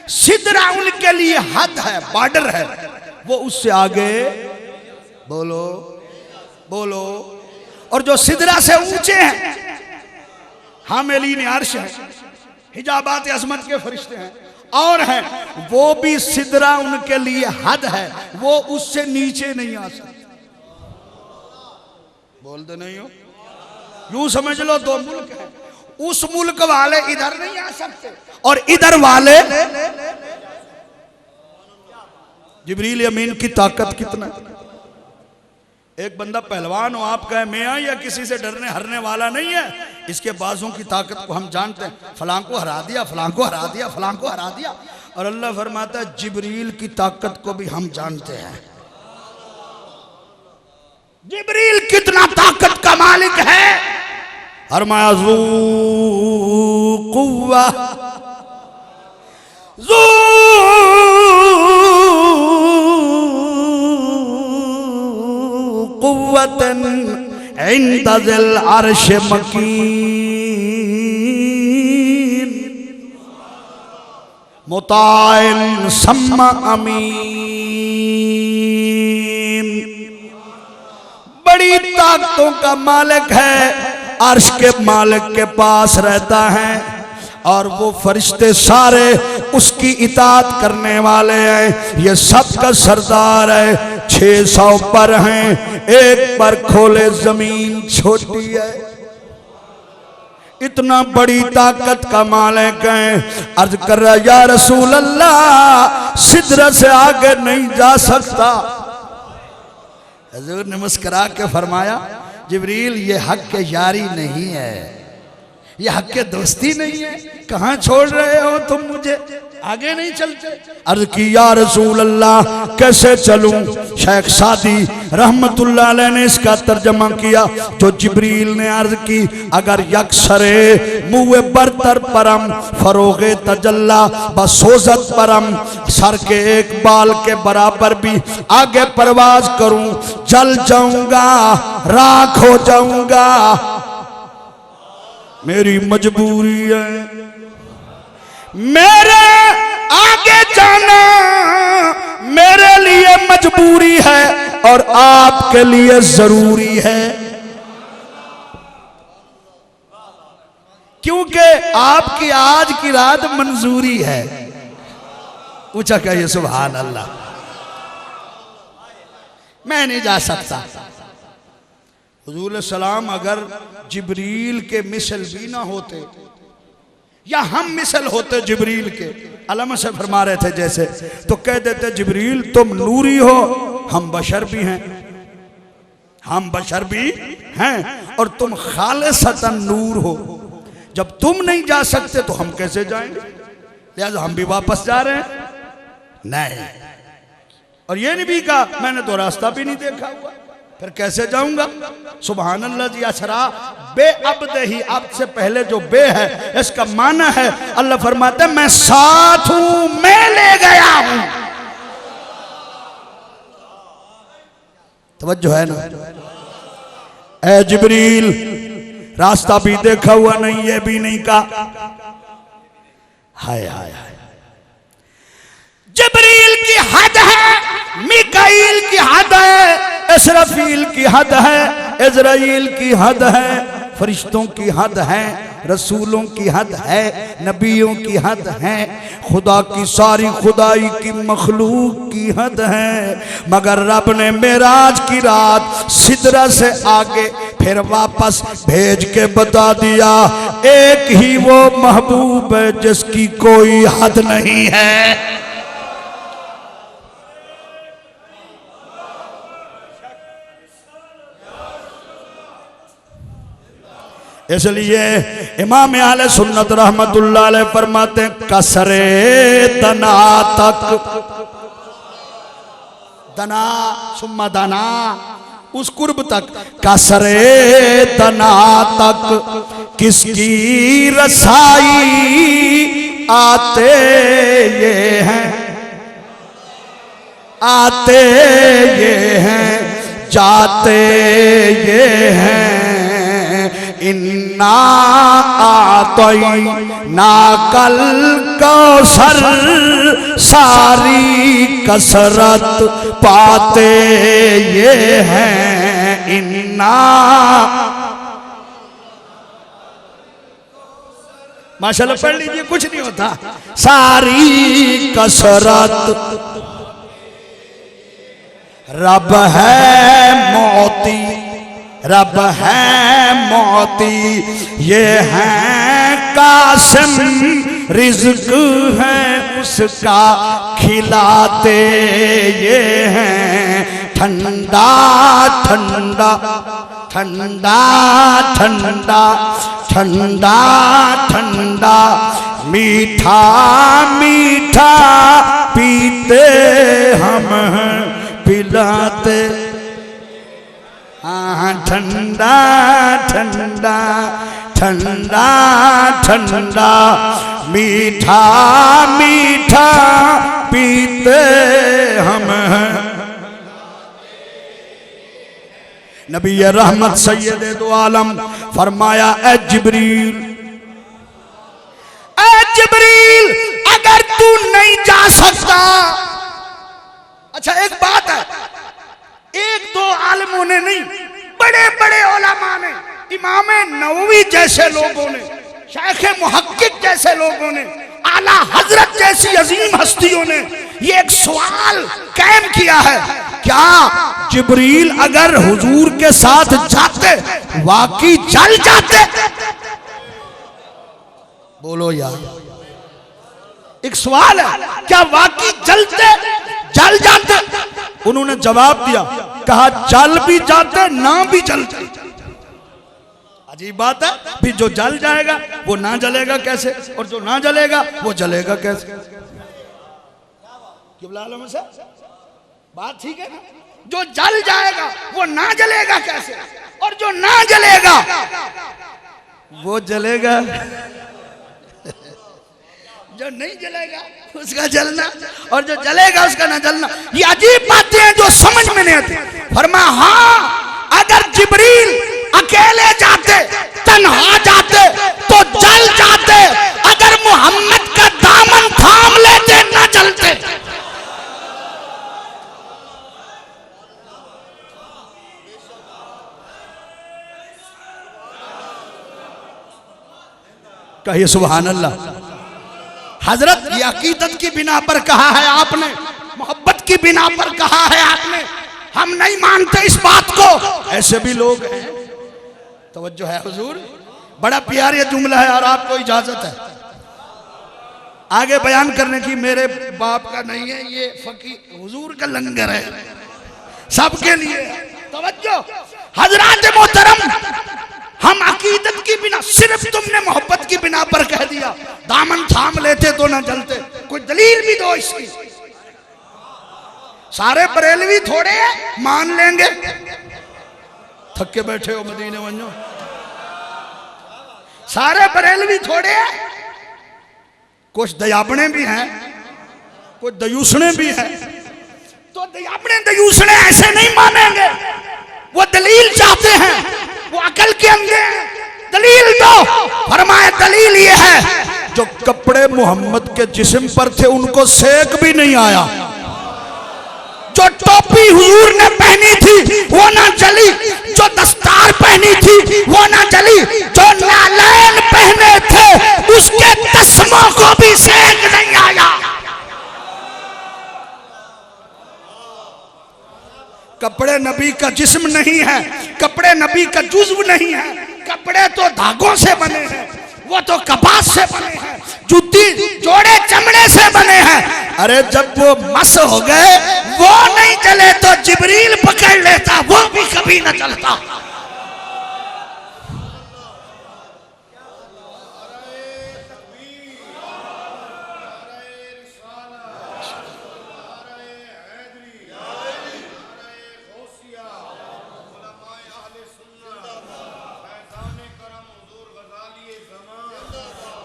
Speaker 1: सिदरा उनके लिए हद है, बॉर्डर है, वो उससे आगे, बोलो बोलो, और जो सिदरा से ऊंचे हैं, हामिलीन अर्श हैं, हिजाबात अज़मत के फरिश्ते हैं और हैं, वो भी सिदरा उनके लिए हद है, वो उससे नीचे नहीं आ सकते। बोलते नहीं हो? यूं समझ लो दो मुल्क हैं, उस मुल्क वाले इधर नहीं आ सकते और इधर वाले, जिब्रील अमीन की ताकत कितना। एक बंदा पहलवान हो, आप कहे मैं या किसी से डरने हरने वाला नहीं है, इसके बाजों की ताकत को हम जानते हैं, फलां को हरा दिया, फलां को हरा दिया, फलां को हरा दिया। और अल्लाह फरमाता है जिब्रील की ताकत को भी हम जानते हैं। जिब्रील कितना ताकत का मालिक है। फरमाया ज़ू कुव्वा, ज़ू कुव्वतन इंदा ज़िल अर्श मकीन, मुताइन सम्मा अमीन, बड़ी ताकतों का मालिक है, अर्श के मालिक के पास रहता है और वो फरिश्ते सारे उसकी इताअत करने वाले हैं। ये सबका सरदार है, 600 पर हैं, एक पर खोले जमीन छोटी है, इतना बड़ी ताकत का मालिक है। अर्ज कर रहा या रसूल अल्लाह, सिदरा से आगे नहीं जा सकता। हुजूर ने मुस्कुरा के फरमाया जिब्रील ये हक के यारी नहीं है, ये हक के दोस्ती नहीं है, कहां छोड़ रहे हो तुम मुझे, आगे नहीं चलते। अर्ज की या रसूल अल्लाह कैसे चलूं। शेख सादी रहमतुल्लाह अलैह ने इसका तर्जमा किया, जो जिब्रील ने अर्ज की अगर यकसरे मुए बरतर परम फरोगे तजल्ला बसोजत परम, सर के एक बाल के बराबर भी आगे परवाज करूं, जल जाऊंगा, राख हो जाऊंगा, मेरी मजबूरी है, मेरे आगे जाना मेरे लिए मजबूरी है और आपके लिए जरूरी है, क्योंकि आपकी आज की रात मंजूरी है। ऊंचा कहिए सुभान अल्लाह। मैं नहीं जा सकता। हुजूर सलाम अगर जिब्रील के मिसल भी ना होते या हम मिसल होते जिब्रील के, अलमा से फरमा रहे थे जैसे, तो कह देते जिब्रील तुम नूरी हो, हम बशर भी हैं, हम बशर भी हैं और तुम खालिसतन नूर हो। जब तुम नहीं जा सकते तो हम कैसे जाएंगे, लिहाजा हम भी वापस जा रहे हैं। नहीं, और ये नहीं भी कहा मैंने तो रास्ता भी नहीं देखा हुआ, फिर कैसे जाऊंगा। सुभान अल्लाह जी। अशरा बे अब्द ही, अब से पहले जो बे है इसका माना है, अल्लाह फरमाते मैं साथ हूं, मैं ले गया हूं। तवज्जो है ना। ए जिब्रील रास्ता भी देखा हुआ नहीं, ये भी नहीं कहा। हाय हाय हाय, जिब्रील की हद है, मिकाईल की हद है, इसराफील की हद है, इज़राइल की हद है, फरिश्तों की हद है, रसूलों की हद है, नबियों की हद है, खुदा की सारी खुदाई की मखलूक की हद है। मगर रब ने मेराज की रात सिदरा से आगे फिर वापस भेज के बता दिया, एक ही वो महबूब है जिसकी कोई हद नहीं है। इसलिए इमाम आले सुन्नत रहमतुल्लाह अलैह फरमाते हैं, कसरे दना तक, दना सुम्मा दना, उस कुर्ब तक, कसरे दना तक किसकी रसाई आते ये हैं, आते ये हैं, जाते ये हैं। इन्ना आतोई ना कल कौसर सारी कसरत पाते ये हैं। इन्ना माशाल्लाह पढ़ लीजिए, कुछ नहीं होता। सारी कसरत रब है मोती, रब है मोती, ये है कासिम, रिज़्क है उसका खिलाते ये हैं। ठंडा ठंडा ठंडा ठंडा ठंडा ठंडा मीठा मीठा पीते हम पिलाते। हाँ ठंडा ठंडा ठंडा ठंडा मीठा मीठा पीते हम। नबी रहमत सैयद दो आलम फरमाया, ए जिब्रील, ए जिब्रील, अगर तू नहीं जा सकता। अच्छा एक बात है, एक दो आलिमों ने नहीं, बड़े बड़े उलमा ने, इमाम नववी जैसे लोगों ने, शेख मुहक्किक जैसे लोगों ने, आला हजरत जैसी अजीम हस्तियों ने ये एक सवाल कायम किया है, क्या जिब्रील अगर हुजूर के साथ जाते वाकई जल जाते? बोलो यार, एक सवाल है, क्या वाकई जलते, जल जाते? उन्होंने जवाब दिया, कहा जल भी जाते ना भी जलते। अजीब बात है, भी जो जल जाएगा वो ना जलेगा कैसे, और जो ना जलेगा वो जलेगा कैसे? से बात ठीक है ना? जो जल जाएगा वो ना जलेगा कैसे, और जो ना जलेगा वो जलेगा, जो नहीं जलेगा उसका जलना, और जो जलेगा उसका ना जलना। ये अजीब बातें हैं जो समझ में नहीं आती। फरमाया, हाँ अगर जिब्रील अकेले जाते, तन्हा जाते तो जल जाते, अगर मोहम्मद का दामन थाम लेते ना जलते। कहिए सुभान अल्लाह। हजरत ये अकीदत की बिना पर कहा है आपने, मोहब्बत की बिना पर कहा है आपने, हम नहीं मानते इस बात को। ऐसे भी लोग हैं। तवज्जो है हुजूर, बड़ा प्यारा जुमला है और आपको इजाजत है आगे बयान करने की। मेरे बाप का नहीं है ये, फकीर हुजूर का लंगर है, सबके लिए। तवज्जो हजरात मोहतरम, हम अकीदत की बिना, सिर्फ तुमने मोहब्बत की बिना पर कह दिया दामन थाम लेते तो ना जलते, कोई दलील भी दो इसकी। सारे बरेलवी थोड़े मान लेंगे, थके बैठे हो मदीने वंजो, सारे बरेलवी थोड़े, कुछ दयाबने भी हैं, कुछ दयूसने भी हैं। तो दयाबने दयूसने ऐसे नहीं मानेंगे, वो दलील चाहते हैं, वो अकल के अंधे हैं, दलील दो। फरमाया दलील ये है, जो कपड़े मोहम्मद के जिस्म पर थे उनको सेक भी नहीं आया, जो टोपी हुजूर ने पहनी थी वो ना जली, जो दस्तार पहनी थी वो ना जली, जो नालैन पहने नबी का जिस्म नहीं है, कपड़े नबी का जुज्व नहीं है, कपड़े तो धागों से बने हैं, वो तो कपास से बने हैं, जूती जोड़े चमड़े से बने हैं। अरे जब वो मस हो गए, वो नहीं चले तो जिब्रील पकड़ लेता, वो भी कभी न चलता।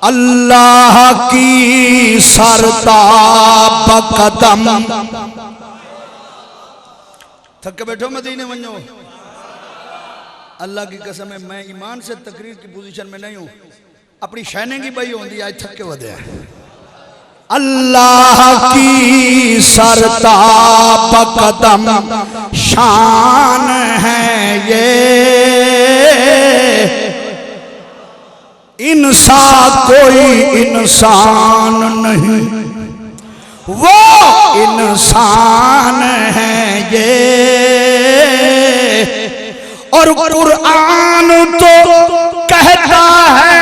Speaker 1: अल्लाह की सरताब कदम। थक के बैठो मदीने वञो। अल्लाह की कसम है, मैं ईमान से तकरीर की पोजीशन में नहीं हूं, अपनी शहने की बई होती आज थक के वधे। अल्लाह की सरताब कदम शान है ये, इंसान कोई इंसान नहीं, वो इंसान है ये। और कुरान तो कहता है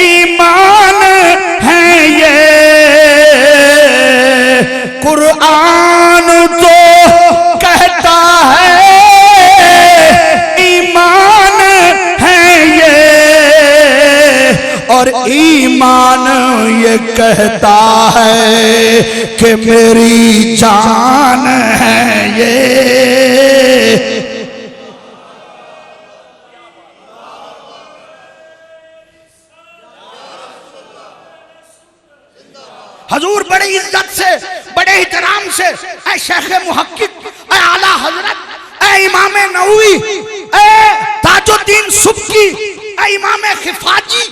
Speaker 1: ईमान है ये, कुरान तो कहता है ईमान है ये, और ईमान ये कहता है कि मेरी जान है ये। हजूर बड़ी इज्जत से, बड़े एहतराम से, ऐ शेख मुहक्किक, ऐ आला हजरत, ऐ इमाम नववी, ऐ ताजुद्दीन सुब्की, ऐ इमाम खिफाजी,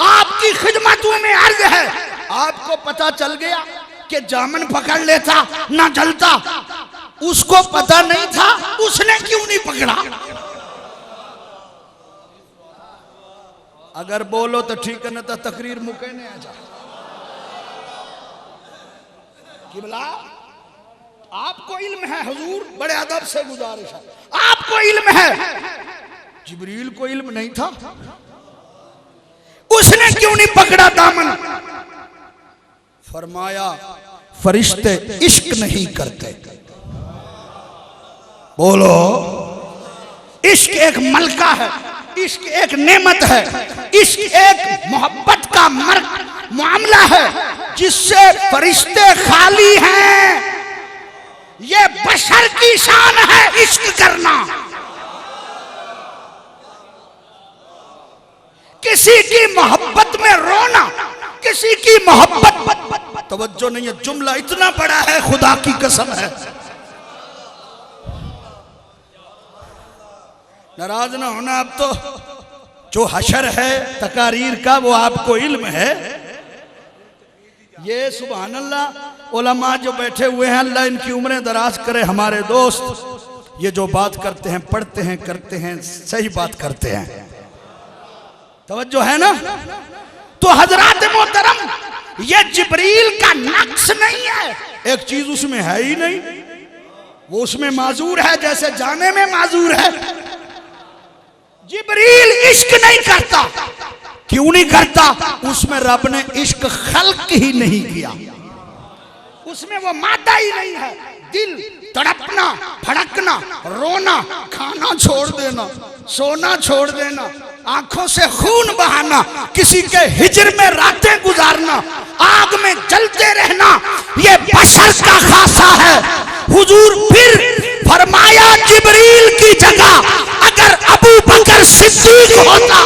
Speaker 1: आपकी खिदमतों में अर्ज है। आपको पता चल गया कि जामन पकड़ लेता ना जलता, उसको पता नहीं था, उसने क्यों नहीं पकड़ा? अगर बोलो तो ठीक है, ना तो तकरीर मुके ने आ जा। किबला आपको इल्म है, हुजूर बड़े अदब से गुजारिश है, आपको इल्म है, जिब्रील को इल्म नहीं था, उसने क्यों नहीं पकड़ा दामन? फरमाया फरिश्ते इश्क नहीं करते। बोलो, इश्क एक मलका है, इश्क एक नेमत है, इश्क एक मोहब्बत का मामला है जिससे फरिश्ते खाली हैं। ये बशर की शान है इश्क करना। किसी की मोहब्बत में रोना, किसी की मोहब्बत, तवज्जो नहीं है, जुमला इतना बड़ा है, खुदा की कसम है। नाराज ना होना, अब तो जो हशर है तकारीर का वो आपको इल्म है। ये सुभान अल्लाह उलमा जो बैठे हुए हैं, अल्लाह इनकी उम्रें दराज करे। हमारे दोस्त ये जो बात करते हैं, पढ़ते हैं, करते हैं, सही बात करते हैं, तवज्जो है ना? तो हजरात मोहतरम, ये जिब्रील का नक्श नहीं है, एक चीज उसमें है ही नहीं, वो उसमें माजूर है जैसे जाने में माजूर है। जिब्रील इश्क नहीं करता, क्यों नहीं करता? उसमें रब ने इश्क खल्क ही नहीं किया, उसमें वो मादा ही नहीं है। दिल तड़पना, भड़कना, रोना, खाना छोड़ देना, सोना छोड़ देना, आंखों से खून बहाना, किसी के हिजर में रातें गुजारना, आग में जलते रहना, ये बशर का खासा है। हुजूर फिर फरमाया जिब्रील की जगह अगर अबू बकर सिद्दीक होता,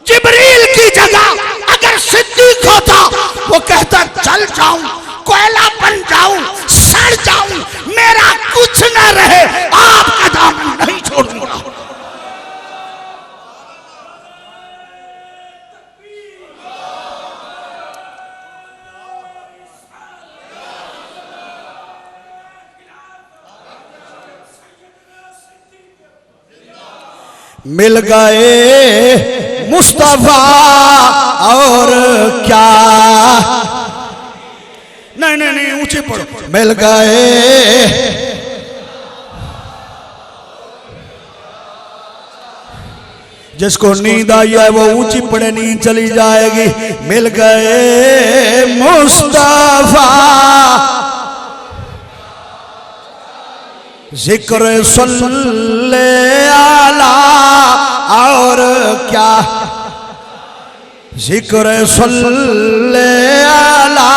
Speaker 1: जिब्रील की जगह अगर सिद्दीक होता, वो कहता चल जाऊं, कोयला बन जाऊं, सड़ जाऊं, मेरा कुछ न रहे, आपका दामन नहीं छोड़ूंगा। मिल गए मुस्तफा और क्या, न नहीं नहीं ऊंचे पढ़ो। मिल गए जिसको नींद आई है वो ऊंची पड़े नींद चली जाएगी। मिल गए मुस्तफा जिक्र सल्ले आला और क्या जिक्र सल्ले आला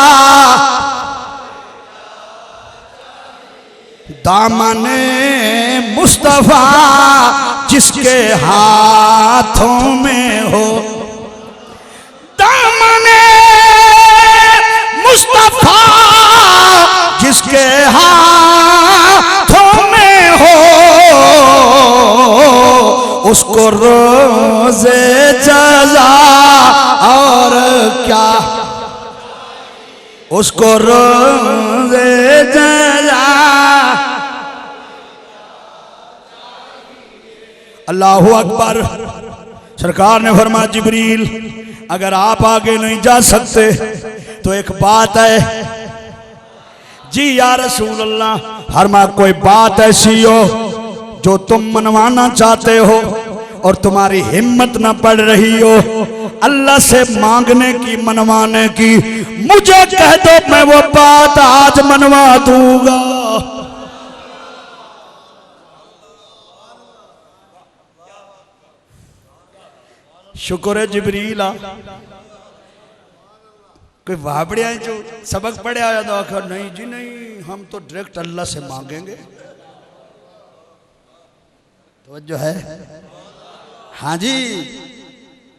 Speaker 1: दामने मुस्तफा जिसके हाथों में हो। दामने मुस्तफा जिसके हाथों में हो उसको रोज़े जज़ा और क्या उसको रोज़े जज़ा। अल्लाहु अकबर। सरकार ने फरमाया जिब्रील अगर आप आगे नहीं जा सकते तो एक बात है। जी या रसूल अल्लाह। फरमाया कोई बात ऐसी हो जो तुम मनवाना चाहते हो और तुम्हारी हिम्मत ना पड़ रही हो अल्लाह से मांगने की मनवाने की, मुझे कह दो मैं वो बात आज मनवा दूंगा। शुक्र है जिब्रील कोई वाबड़िया जो सबक पढ़े आया तो आखिर नहीं जी नहीं हम तो डायरेक्ट अल्लाह से मांगेंगे। तो जो है हाँ जी।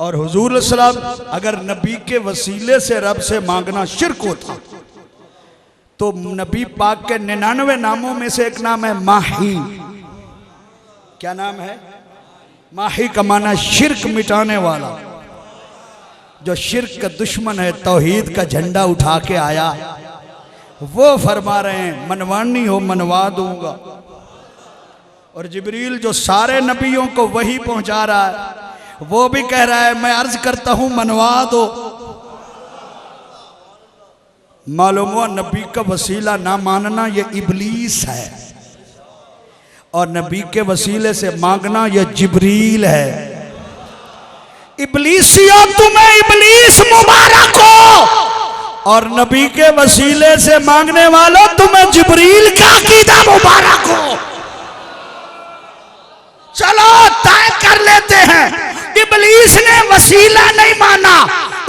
Speaker 1: और हुजूर सलाम अगर नबी के वसीले से रब से मांगना शिर्क होता तो नबी पाक के 99 नामों में से एक नाम है माही। क्या नाम है? माही का माना शिर्क मिटाने वाला। जो शिर्क का दुश्मन है तौहीद का झंडा उठा के आया वो फरमा रहे हैं मनवानी हो मनवा दूंगा। और जिब्रील जो सारे नबियों को वही पहुंचा रहा है वो भी कह रहा है मैं अर्ज करता हूं मनवा दो। मालूम हुआ नबी का वसीला ना मानना ये इबलीस है और नबी के वसीले से मांगना ये जिब्रील है। इबलीसियों तुम्हें इबलीस मुबारक हो और नबी के वसीले से मांगने वालों तुम्हें जिब्रील का अकीदा मुबारक हो। चलो तय कर लेते हैं इबलीस ने वसीला नहीं माना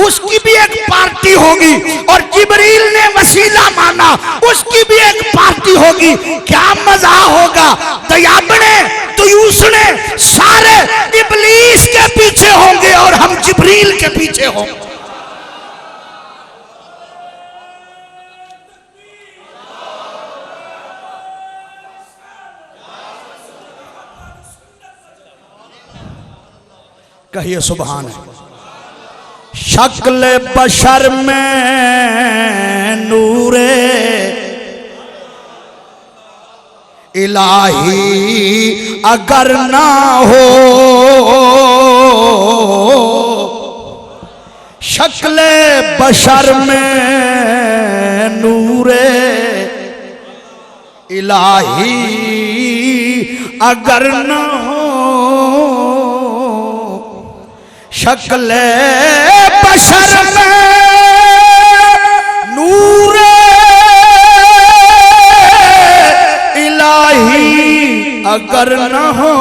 Speaker 1: उसकी भी एक पार्टी होगी और जिब्रील ने वसीला माना उसकी भी एक पार्टी होगी। क्या मजा होगा। दयाबने तुयूसने सारे इबलीस के पीछे होंगे और हम जिब्रील के पीछे होंगे। कहिए सुभान है। शक्ल बशर में नूरे इलाही अगर ना हो शक्ल बशर में नूरे इलाही अगर ना हो शक्ल बशर में नूर इलाही अगर न हो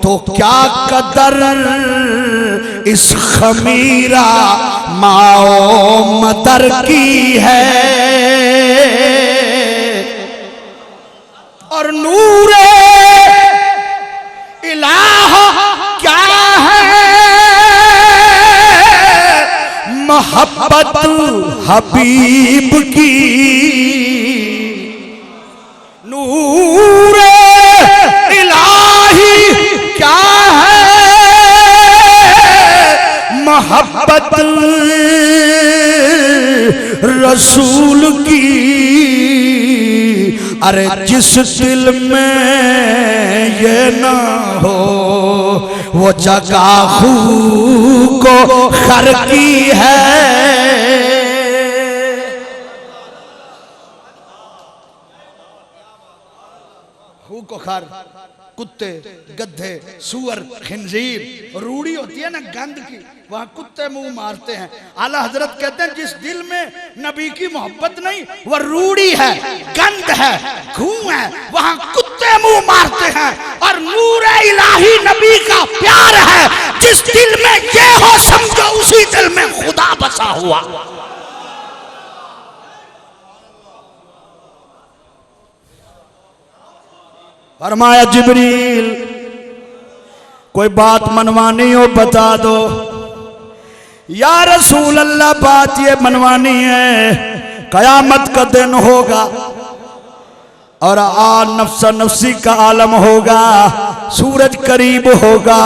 Speaker 1: तो क्या कदर इस खमीरा माओ मदर की है। और नूर इलाह क्या है मोहब्बत हबीब की। नूर इलाही क्या है मोहब्बत रसूल की। अरे जिस दिल में ये ना हो वो जगह खू को खर की है। खू को खर, कुत्ते, गधे, सुअर, खिंजीर, रूढ़ी होती है ना गंद की, वहां कुत्ते मुंह मारते हैं। आला हजरत कहते हैं जिस दिल में नबी की मोहब्बत नहीं, वह रूढ़ी है, गंद है, घू है, वहां कुत्ते मुंह मारते हैं। और नूर इलाही नबी का प्यार है, जिस दिल में ये हो समझो उसी दिल में खुदा बसा हुआ। फरमाया जिब्रील कोई बात मनवानी हो बता दो। या रसूल अल्लाह बात ये मनवानी है, कयामत का दिन होगा और नफ्सा नफ्सी का आलम होगा, सूरज करीब होगा,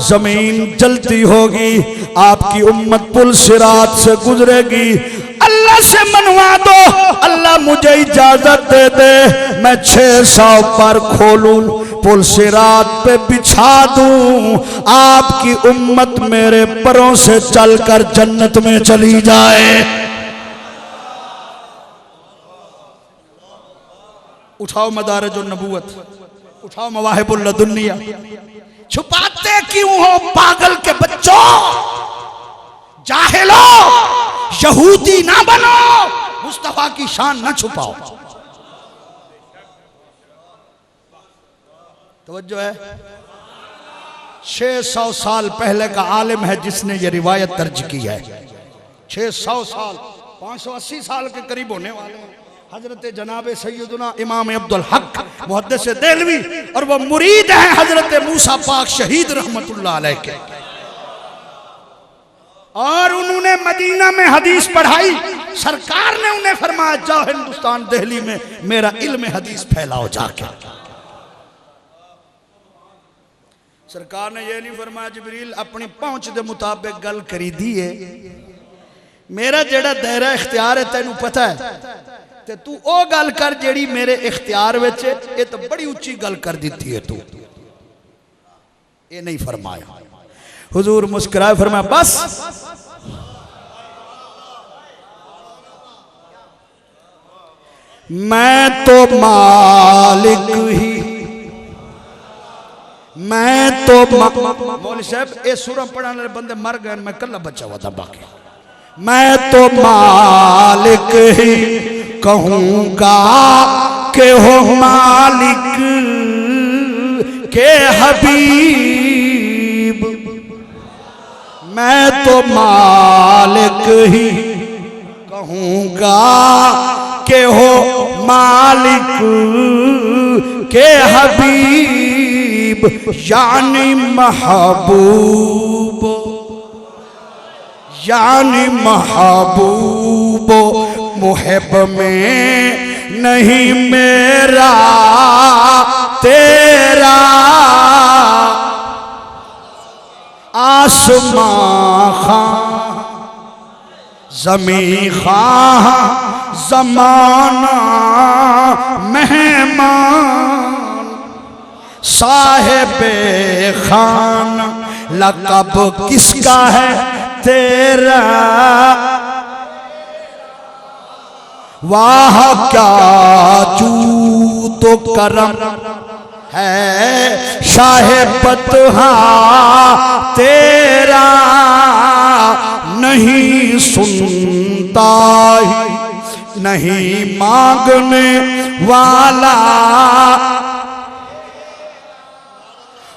Speaker 1: जमीन जलती होगी, आपकी उम्मत पुल सिरात से गुजरेगी। अल्लाह से मनवा दो, अल्लाह मुझे इजाजत दे दे, मैं 600 पर खोलूं, पुल सिरात पे बिछा दूं, आपकी उम्मत मेरे परों से चलकर जन्नत में चली जाए। उठाओ मदारिजुन नबूवत, उठाओ मवाहिबुल लदुन्निया। छुपाते क्यों हो पागल के बच्चों, जाहिलो, यहूदी ना बनो, मुस्तफा की शान ना छुपाओ। तवज्जो है। 600 साल पहले का आलिम है जिसने ये रिवायत दर्ज की है। 600 साल, 580 साल के करीब होने वाले हैं। हजरत जनाब सैयदुना इमाम अब्दुल हक मुहद्दिस देलवी, और वो मुरीद हैं हजरत मूसा पाक शहीद रहमतुल्लाह अलैह के। और उन्होंने मदीना में हदीस पढ़ाई, सरकार ने उन्हें फरमाया जाओ हिंदुस्तान दिल्ली में मेरा इल्म हदीस फैलाओ जाके। सरकार ने यह नहीं फरमाया जिब्रील अपनी पहुंच के मुताबिक गल करी दी है, मेरा जेड़ा दायरा इख्तियार है तेनू पता है, ते तू ओ गल कर जेड़ी मेरे इख्तियार विच है। ये तो बड़ी उच्ची गल कर दी है तू, ये नहीं फरमाया। हुजूर मुस्कुराए फरमाया बस मैं तो मालिक ही, मैं तो मौलवी साहब ये सूरह पढ़ने वाले बंदे मर गए, मैं कल्ला बचा हुआ था बाकी। मैं तो मालिक ही कहूंगा के हो मालिक के हबीब, मैं तो मालिक ही कहूंगा के हो मालिक के हबीब, यानी महबूब, यानी महबूब मुहिब में नहीं मेरा तेरा, आसमां खां ज़मीं खां ज़माना मेहमान, साहिबे खान लक़ब किसका है तेरा, वाह क्या जू तो करम है शाहे बतहा तेरा, नहीं सुनता ही नहीं मांगने वाला,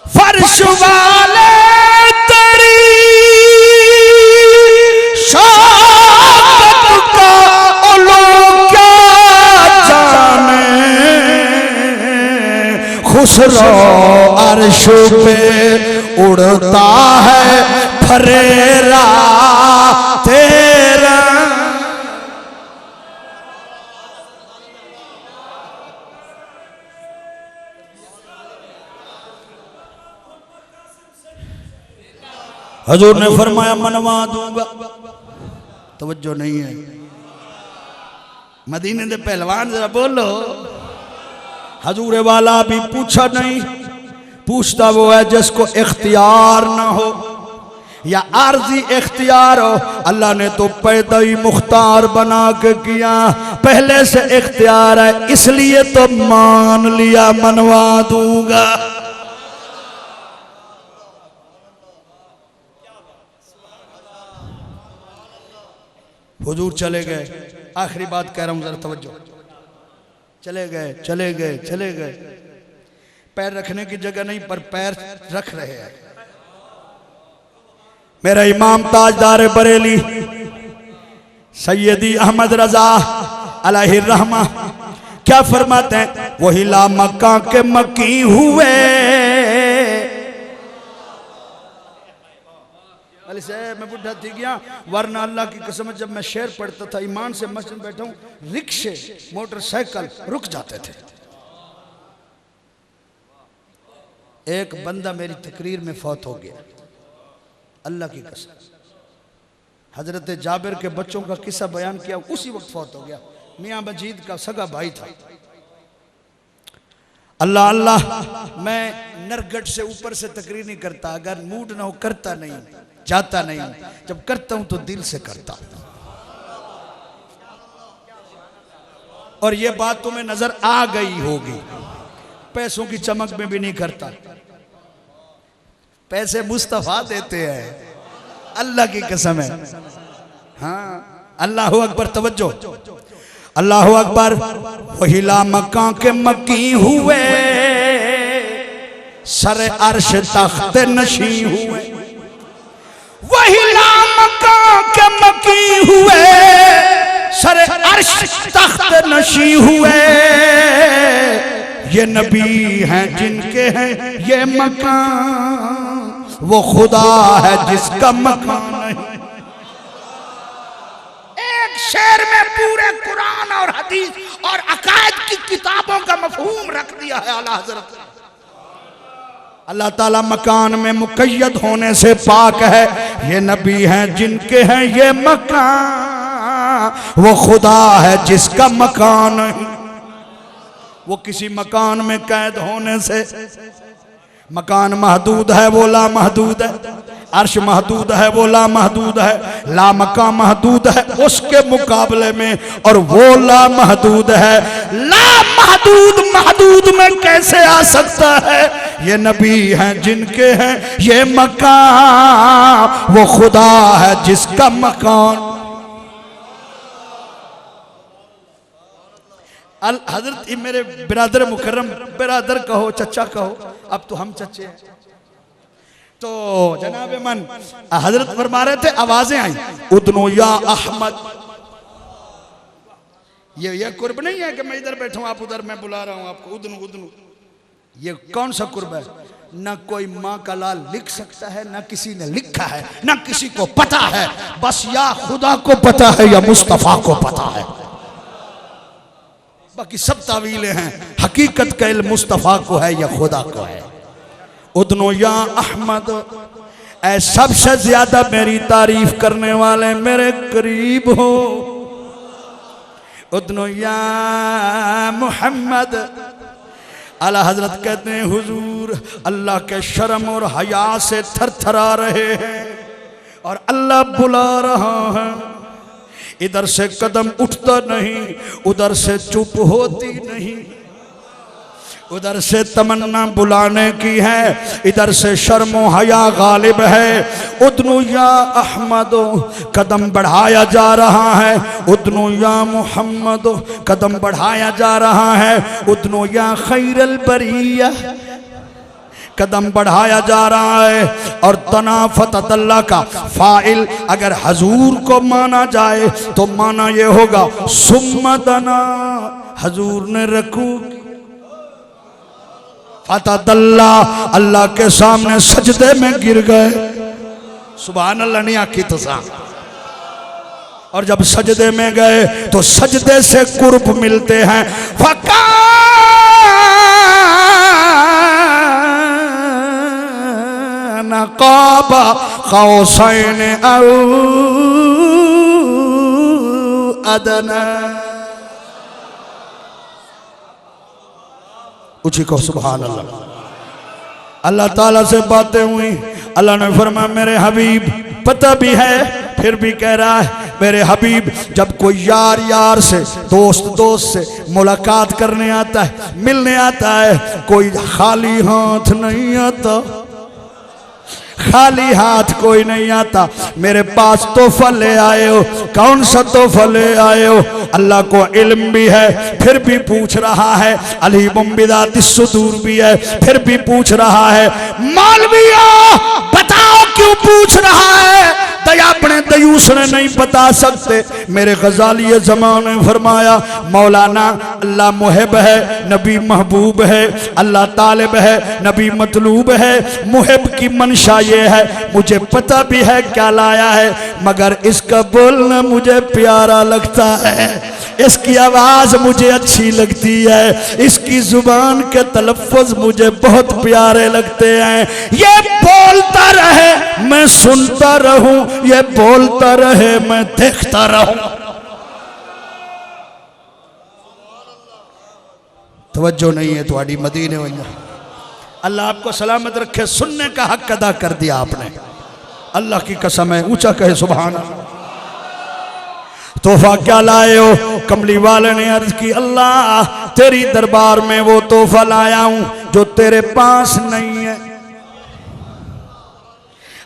Speaker 1: फर्श वाले तेरी शान का लोग क्या जाने, खुसरो अर्श पे उड़ता है फरेरा तेरा। हजूर ने फरमाया मनवा दूंगा, तवज्जो नहीं है। मदीने दे पहलवान जरा बोलो। हजूर वाला भी पूछा नहीं, पूछता वो है जिसको इख्तियार ना हो। या आर्जी इख्तियार हो, अल्लाह ने तो पैदा ही मुख्तार बना के किया, पहले से इख्तियार है, इसलिए तो मान लिया मनवा दूंगा। हुजूर चले गए, आखिरी बात कह रहा हूं जरा तवज्जो, चले गए चले गए चले गए, पैर रखने की जगह नहीं पर पैर रख रहे हैं। मेरा इमाम ताजदार बरेली सैयदी अहमद रजा अलैहि रहमा क्या फरमाते हैं, वही ला मक्का के मक्की हुए। मैं बुढ़ा थी गया, वरना अल्लाह की कसम जब मैं शेर पढ़ता था ईमान से मस्जिद में बैठा हूं, रिक्शे मोटरसाइकिल रुक जाते थे। एक बंदा मेरी तकरीर में फौत हो गया, अल्लाह की कसम, हजरत जाबिर के बच्चों का किस्सा बयान किया, उसी वक्त फौत हो गया। मियां मजीद का सगा भाई था। अल्लाह अल्लाह, मैं नरगढ़ से ऊपर से तकरीर नहीं करता, अगर मूड ना हो करता नहीं, जाता नहीं, जब करता हूं तो दिल से करता हूं। और ये बात तुम्हें नजर आ गई होगी, पैसों की चमक में भी नहीं करता, पैसे मुस्तफा देते हैं, अल्लाह की कसम है। हाँ, अल्लाह अकबर, तवज्जो, अल्लाह अकबर। वही ला मक्का के मक्की हुए, सर अर्श तख्त नशी हुए। वही ला मक्का के मक्की हुए, सर अर्श तख्त नशी हुए। ये नबी हैं जिनके हैं ये मकान, वो खुदा है जिसका मकान नहीं। एक शेर में पूरे कुरान और हदीस और अकायद की किताबों का मफहूम रख दिया है आला हजरत। अल्लाह ताला मकान में मुकय्यद होने से पाक है। ये नबी हैं जिनके हैं ये मकान, वो खुदा है जिसका मकान नहीं। वो किसी मकान में कैद होने से, मकान महदूद है वो ला महदूद है, अर्श महदूद है वो ला महदूद है, ला मका महदूद है उसके मुकाबले में, और वो ला महदूद है। ला महदूद महदूद में कैसे आ सकता है? ये नबी हैं जिनके हैं ये मकान, वो खुदा है जिसका मकान। हजरत मेरे बिरादर मुकर्रम, बिरादर कहो चचा कहो, अब तो हम चचे हैं। तो जनाब मन हजरत फरमा रहे थे, आवाजें आई, उदनो या अहमद। ये कुर्ब नहीं है कि मैं इधर बैठा हूं आप उधर, मैं बुला रहा हूं आपको, उदनो उदनो। ये कौन सा कुर्ब है? ना कोई माँ का लाल लिख सकता है, ना किसी ने लिखा है, ना किसी को पता है, बस या खुदा को पता है या मुस्तफा को पता है, बाकी सब तावीलें हैं। हकीकत का इल्म मुस्तफा को है या खुदा को है। उदनो या अहमद, ऐ सबसे ज्यादा मेरी तारीफ करने वाले मेरे करीब हो। उदनो या मुहम्मद। आला हजरत कहते हैं हुजूर अल्लाह के शर्म और हया से थरथरा रहे हैं और अल्लाह बुला रहा है। इधर से कदम उठता नहीं, उधर से चुप होती नहीं, उधर से तमन्ना बुलाने की है, इधर से शर्मो हया गालिब है। उदनु या अहमद, कदम बढ़ाया जा रहा है। उदनु या मुहम्मद, कदम बढ़ाया जा रहा है। उदनु या खैरल बरिया, कदम बढ़ाया जा रहा है। और तनाफत अल्लाह का फाइल अगर हजूर को माना जाए तो माना ये होगा सुम्मदना, हजूर ने रकू फतदल्ला, अल्लाह के सामने सजदे में गिर गए। सुभान अल्लाह नहीं आखी तो सा। और जब सजदे में गए तो सजदे से कुर्ब मिलते हैं। फका काबा कौसैन औ अदना। ऊंची को सुभान अल्लाह। अल्लाह ताला से बातें हुई, अल्लाह ने फरमाया मेरे हबीब पता भी है फिर भी कह रहा है मेरे हबीब, जब कोई यार यार से दोस्त दोस्त से मुलाकात करने आता है, मिलने आता है, कोई खाली हाथ नहीं आता, खाली हाथ कोई नहीं आता। मेरे पास तोहफा ले आए हो। कौन सा तोहफा ले आए हो? अल्लाह को इल्म भी है फिर भी पूछ रहा है, अलीमुम बिज़ातिस सुदूर भी है फिर भी पूछ रहा है। मौलविया बताओ क्यों पूछ रहा है? दया अपने दयूस ने नहीं बता सकते। मेरे गजाली ज़मान ने फरमाया मौलाना अल्लाह मुहिब है, नबी महबूब है, अल्लाह तालिब है, नबी मतलूब है। मुहिब की मंशा ये है, मुझे पता भी है क्या लाया है, मगर इसका बोलना मुझे प्यारा लगता है, इसकी आवाज मुझे अच्छी लगती है, इसकी जुबान के तलफ़्फ़ुज़ मुझे बहुत प्यारे लगते हैं। ये बोलता रहे मैं सुनता रहूं, ये बोलता रहे मैं देखता रहूं। तवज्जो नहीं है तुम्हारी मदीने वंजा। अल्लाह आपको सलामत रखे। सुनने का हक अदा कर दिया आपने, अल्लाह की कसम है। ऊंचा कहे सुभान अल्लाह। तोहफा क्या लाए हो? कमली वाले ने अर्ज की अल्लाह तेरी दरबार में वो तोहफा लाया हूं जो तेरे पास नहीं है।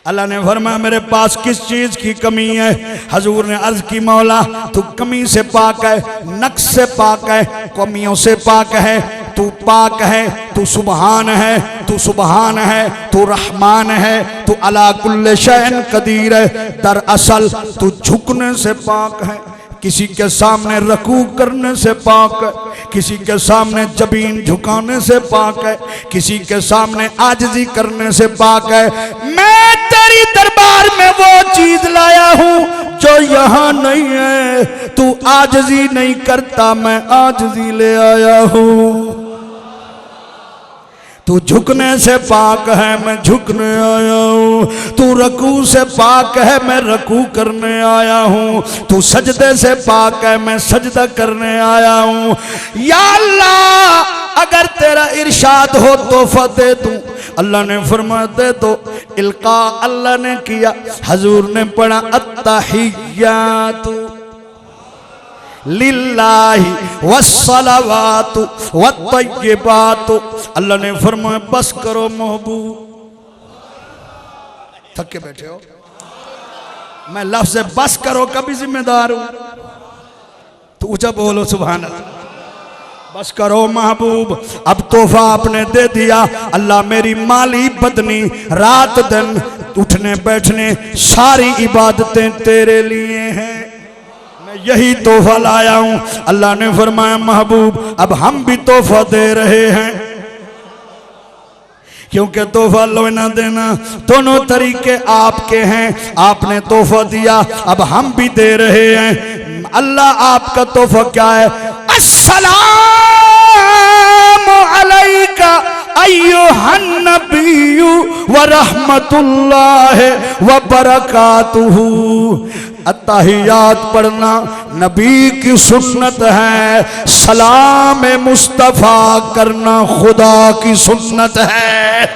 Speaker 1: अल्लाह ने फरमाया मेरे पास किस चीज की कमी है? हजूर ने अर्ज की मौला तू कमी से पाक है, नक्स से पाक है, कमियों से पाक है, तू पाक है, तू सुबहान है, तू सुबहान है, तू रहमान है, तू अला कुल्ले शैन कदीर है। दरअसल तू झुकने से पाक है, किसी के सामने रकू करने से पाक है, किसी के सामने जबीन झुकाने से पाक है, किसी के सामने आजिज़ी करने से पाक है। मैं तेरी दरबार में वो चीज लाया हूं जो यहाँ नहीं है। तू आजिज़ी नहीं करता, मैं आजिज़ी ले आया हूं। तू झुकने से पाक है, मैं झुकने आया हूँ। तू रकू से पाक है, मैं रकू करने आया हूँ। तू सजदे से पाक है, मैं सजदा करने आया हूँ। या अल्लाह अगर तेरा इरशाद हो तो फतेह दूं। अल्लाह ने फरमाया दे दो। इल्का अल्लाह ने किया, हजूर ने पढ़ा अत्तहिय्यातु लिल्लाहि वस्सलावातु वत्तय्यिबातु। अल्लाह ने फरमाया बस करो महबूब। थक के बैठे हो? मैं लफ्ज़ बस करो का भी जिम्मेदार हूं। तो ऊंचा बोलो सुभान अल्लाह। बस करो महबूब, अब तोहफा आपने दे दिया। अल्लाह मेरी माली बदनी रात दिन उठने बैठने सारी इबादतें तेरे लिए हैं, मैं यही तोहफा लाया हूं। अल्लाह ने फरमाया महबूब अब हम भी तोहफा दे रहे हैं, क्योंकि तोहफा लेना देना दोनों तरीके आपके हैं। आपने तोहफा दिया, अब हम भी दे रहे हैं। अल्लाह आपका तोहफा क्या है? अस्सलामु अलैका अय्युहन नबिय्यु व रहमतुल्लाहि व बरकातुहू। अत्तहियात पढ़ना नबी की सुन्नत है, सलाम मुस्तफ़ा करना खुदा की सुन्नत है।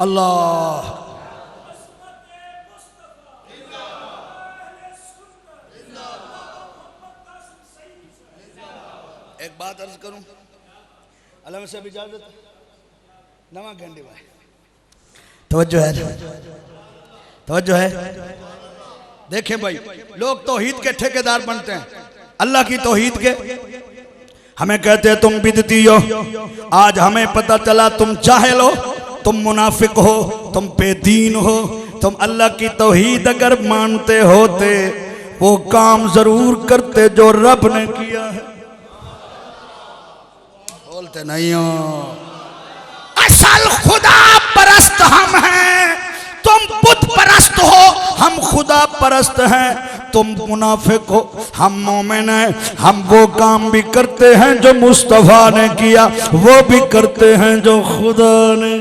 Speaker 1: अल्लाह एक बात अर्ज करूं, अल्लाह से इजाजत नवा घंटे भाई तवज्जो है, तवज्जो है। देखें भाई लोग तौहीद के ठेकेदार बनते हैं, अल्लाह की तौहीद के हमें कहते हैं तुम बिदती हो। आज हमें पता चला तुम जाहिल हो, तुम मुनाफिक हो, तुम बेदीन हो। तुम अल्लाह की तौहीद अगर मानते होते वो काम जरूर करते जो रब ने किया है। बोलते नहीं हो। असल खुदा परस्त हम हैं, तुम बुत परस्त हो, हम खुदा परस्त हैं। तुम मुनाफिक हो, हम मोमिन हैं। हम वो काम भी करते हैं जो मुस्तफा ने किया, वो भी करते हैं जो खुदा ने।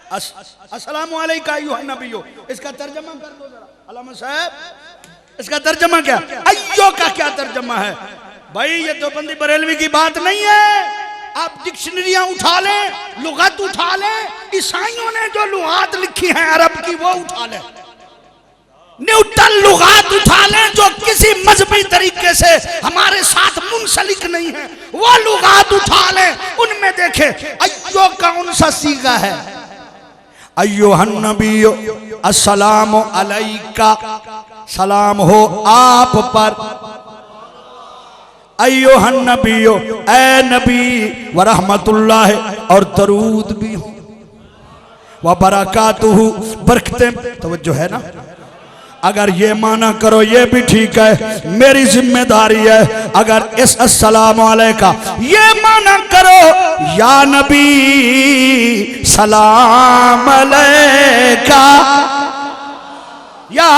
Speaker 1: अस्सलामु अलैका अय्युहन नबियो, इसका तर्जमा कर दो जरा अल्लामा साहब, इसका तर्जमा क्या? अय्यो का क्या तर्जमा है भाई? ये देवबंदी बरेलवी की बात नहीं है। आप डिक्शनरियां उठा लें, लुगत उठा लें, ईसाइयों ने जो लुगात लिखी हैं अरब की वो उठा लें, न्यूटन लुगात उठा लें जो किसी मजहबी तरीके से हमारे साथ मुंसलिक नहीं है, वो लुगात उठा लें, उनमें देखें अय्यो कौन सा सीगा है। अय्युहन नबियो अस्सलामु अलैका, सलाम हो आप पर। अय्युहन नबियो, ए नबी, व रहमतुल्लाह, और दरूद भी हो, व बरकातुहु, बरकतें, तवज्जो है ना। अगर ये माना करो ये भी ठीक है, मेरी जिम्मेदारी है। अगर इस अस्सलामु अलैका ये माना करो, या नबी सलाम अलैका, या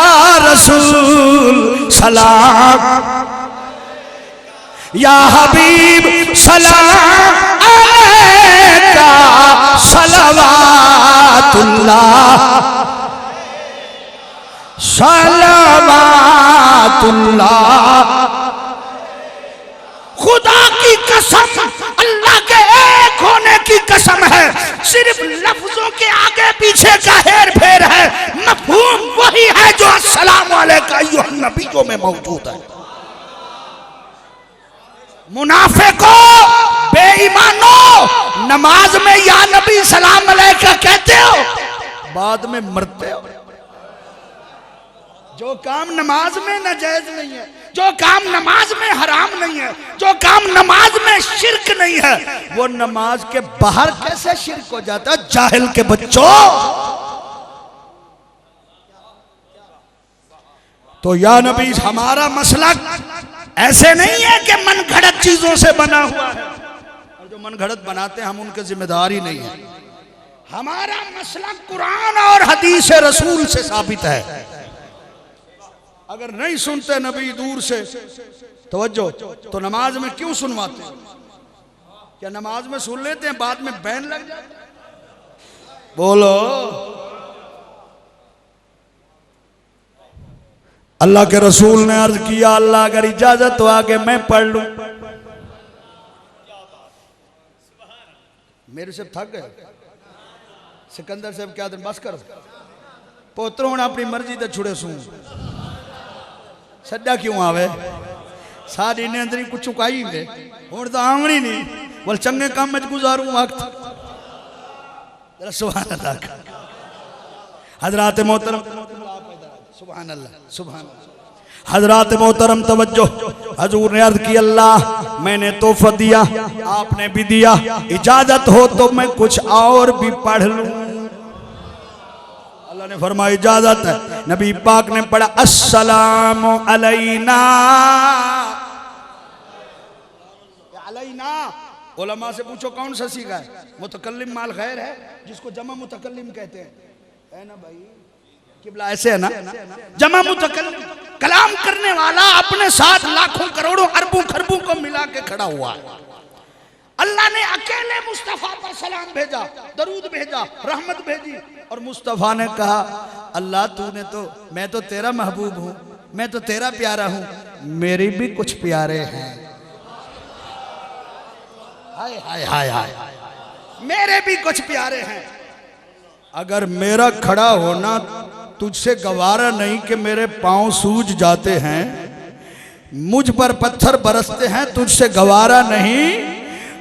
Speaker 1: रसूल सलाम, या हबीब सलाम अलैका, सलवातुल्लाह सलवातुल्लाह। खुदा की कसम, अल्लाह के एक होने की कसम है, सिर्फ लफ्जों के आगे पीछे का हेर फेर है, मफहूम वही है जो अस्सलामु अलैका अय्युहन नबियो में मौजूद है। मुनाफिको, बेईमानो, नमाज में या नबी सलाम अलैका कहते हो, बाद में मरते हो। जो काम नमाज में नाजायज नहीं है, जो काम नमाज में हराम नहीं है, जो काम नमाज में शिर्क नहीं है, वो नमाज के बाहर कैसे शिर्क हो जाता है? जाहिल के बच्चों। तो या नबी, हमारा मसलक ऐसे नहीं है कि मन घड़त चीजों से बना हुआ है, और जो मन घड़त बनाते हैं हम उनके जिम्मेदार ही नहीं है। हमारा मसलक कुरान और हदीस रसूल से साबित है। अगर नहीं सुनते नबी दूर से, तवज्जो, तो नमाज में क्यों सुनवाते? क्या नमाज में सुन लेते हैं, बाद में बैन लग जाता? बोलो। अल्लाह के रसूल ने अर्ज किया, अल्लाह अगर इजाजत तो आगे मैं पढ़ लूं। मेरे से थक गए सिकंदर साहब, क्या दिन बस करो पोतरों ने अपनी मर्जी से छुड़े सू सड्डा क्यों आवे, सारी ने अंदर कुछ चुकाई वे, हुण तो आवणी नहीं, बोल चंगे काम में गुजारूं वक्त। सुभान अल्लाह। हजरात मोहतरम, सुभान अल्लाह, सुभान अल्लाह। हजरात मोहतरम तवज्जो, हजूर ने अर्ज की, अल्लाह मैंने तोहफा दिया, आपने भी दिया, इजाजत हो तो मैं कुछ और भी पढ़ लूं। अल्लाह ने फरमाया इजाजत है। नबी पाक ने पढ़ा, अस्सलामु अलैना। अलैना, उलमा से पूछो कौन सा सीगा है? मुतकल्लिम माल गैर है, जिसको जमा मुतकल्लिम कहते हैं, है ना भाई? किबला ऐसे है ना, जमा मुतकल्लिम, कलाम करने वाला अपने साथ लाखों करोड़ों अरबों खरबों को मिला के खड़ा हुआ है। अल्लाह ने अकेले मुस्तफा पर सलाम भेजा, दरूद भेजा, रहमत भेजी, और मुस्तफा ने कहा, अल्लाह तूने तो, मैं तो तेरा महबूब हूं, मैं तो तेरा प्यारा हूं, मेरे भी कुछ प्यारे हैं। हाय हाय हाय हाय, मेरे भी कुछ प्यारे हैं। अगर मेरा खड़ा होना तुझसे गवारा नहीं कि मेरे पांव सूज जाते हैं, मुझ पर पत्थर बरसते हैं तुझसे गवारा नहीं,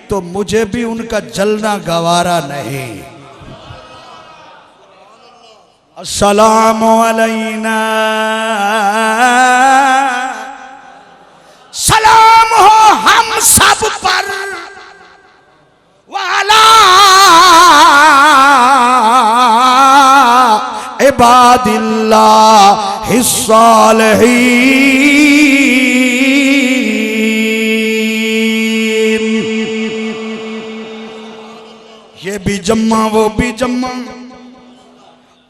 Speaker 1: तो मुझे भी उनका जलना गवारा नहीं। अस्सलामु अलैना, सलाम हो हम सब पर, वाला इबादिल्लाह हिस्सालिहीन। ये भी जम्मा वो भी जम्मा।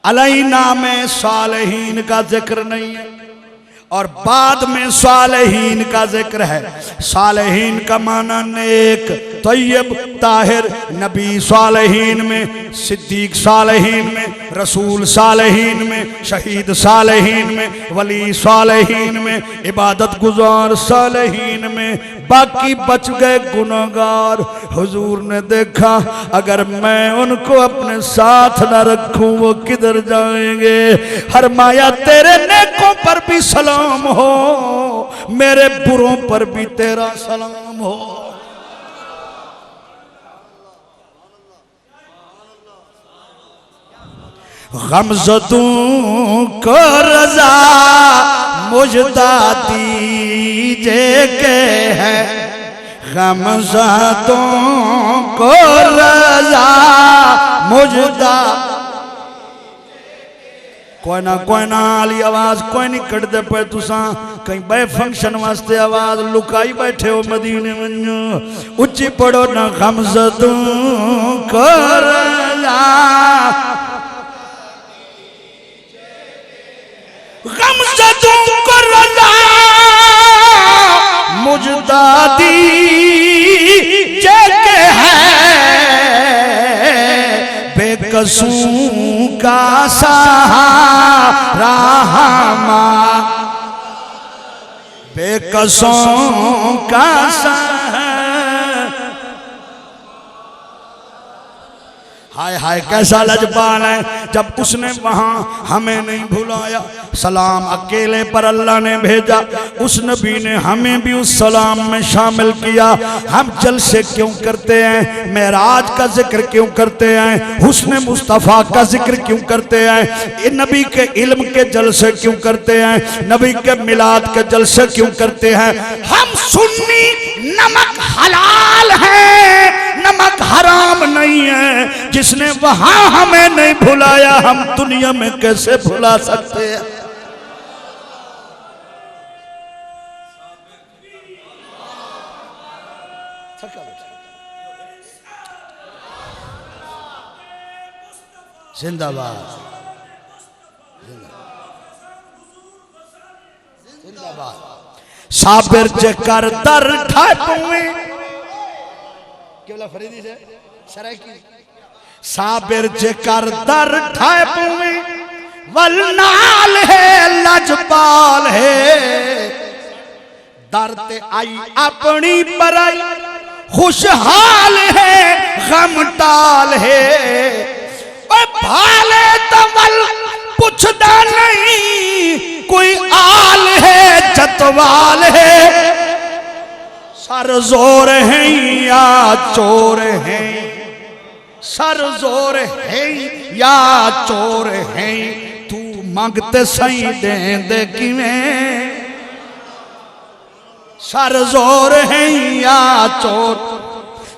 Speaker 1: अलैना में सालेहीन का जिक्र नहीं है, और बाद में सालेहीन का जिक्र है। सालेहीन का माना नेक, तैयब ताहिर नबी सालहीन में, सिद्दीक सालहीन में, रसूल सालहीन में, शहीद सालहीन में, वली सालहीन में, इबादत गुजार सालहीन में, बाकी बच गए गुनाहगार। हुजूर ने देखा अगर मैं उनको अपने साथ न रखूं वो किधर जाएंगे। फरमाया तेरे नेकों पर भी सलाम हो, मेरे बुरों पर भी तेरा सलाम हो। गमज़दों को रज़ा मुझदा दीजे के है, गमज़दों को रज़ा मुझदा। कोई ना आली आवाज कोई नहीं कट दे पे, तुसा कहीं बे फंक्शन वास्ते आवाज लुकाई बैठे हो मदीने में, उच्ची पढ़ो ना। गमज़दों को रज़ा, गमज़दों को रज़ा मुझदा दीजे के है, बेकसूं का सहारा हमारा, बेकसूं का सहारा। हाय हाय कैसा लजपाल है जब उसने वहां हमें नहीं भुलाया। सलाम अकेले पर अल्लाह ने भेजा, उस नबी ने हमें भी उस सलाम में शामिल किया। हम जलसे क्यों करते हैं, मेराज का जिक्र क्यों करते हैं, हुस्न मुस्तफ़ा का जिक्र क्यों करते हैं, नबी के इल्म के जलसे क्यों करते हैं, नबी के मिलाद के जलसे क्यों करते हैं। हम सुन्नी नमक हलाल है, नमक हराम नहीं है। जिसने वहां हमें नहीं भुलाया हम दुनिया में कैसे भुला सकते हैं। जिंदाबाद जिंदाबाद। साबिर जेकर दर ठाए पुए केवला फरीदी से सराय की। साबिर जेकर दर ठाए पुए वलनाल है लजपाल है, दर ते आई अपनी बराई खुशहाल है गम टाल है। भाले तवल पुछदा नहीं कोई आल है जतवाल है, सर जोर है या चोर है, सर जोर है या चोर है, तू मंगते सही देंदे किवें। सर जोर है या चोर,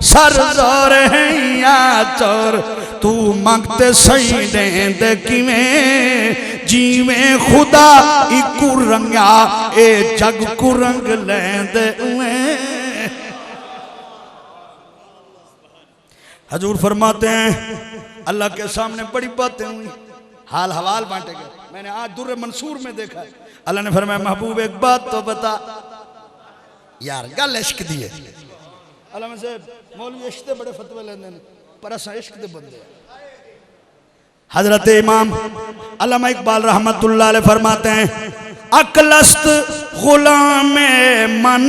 Speaker 1: सर जोर है या चोर, तू मंगते सही देंदे किवें। जीवें खुदा इकू रंगा ए जग को रंग लेंदे उवें। हजूर फरमाते हैं अल्लाह के सामने बड़ी बातें हुई, हाल हवाल बांटे गए। मैंने आज दुर्र मंसूर में देखा, अल्लाह ने फरमाया महबूब एक बात तो बता। यार गल इश्क दी है। अल्लाह में से मौलवी इश्क दे बड़े फतवे लेंदे ने, पर असां इश्क दे बंदे। हजरत इमाम अल्लामा इकबाल रहमतुल्लाह अलैह फरमाते हैं अकलस्त गुलाम मन,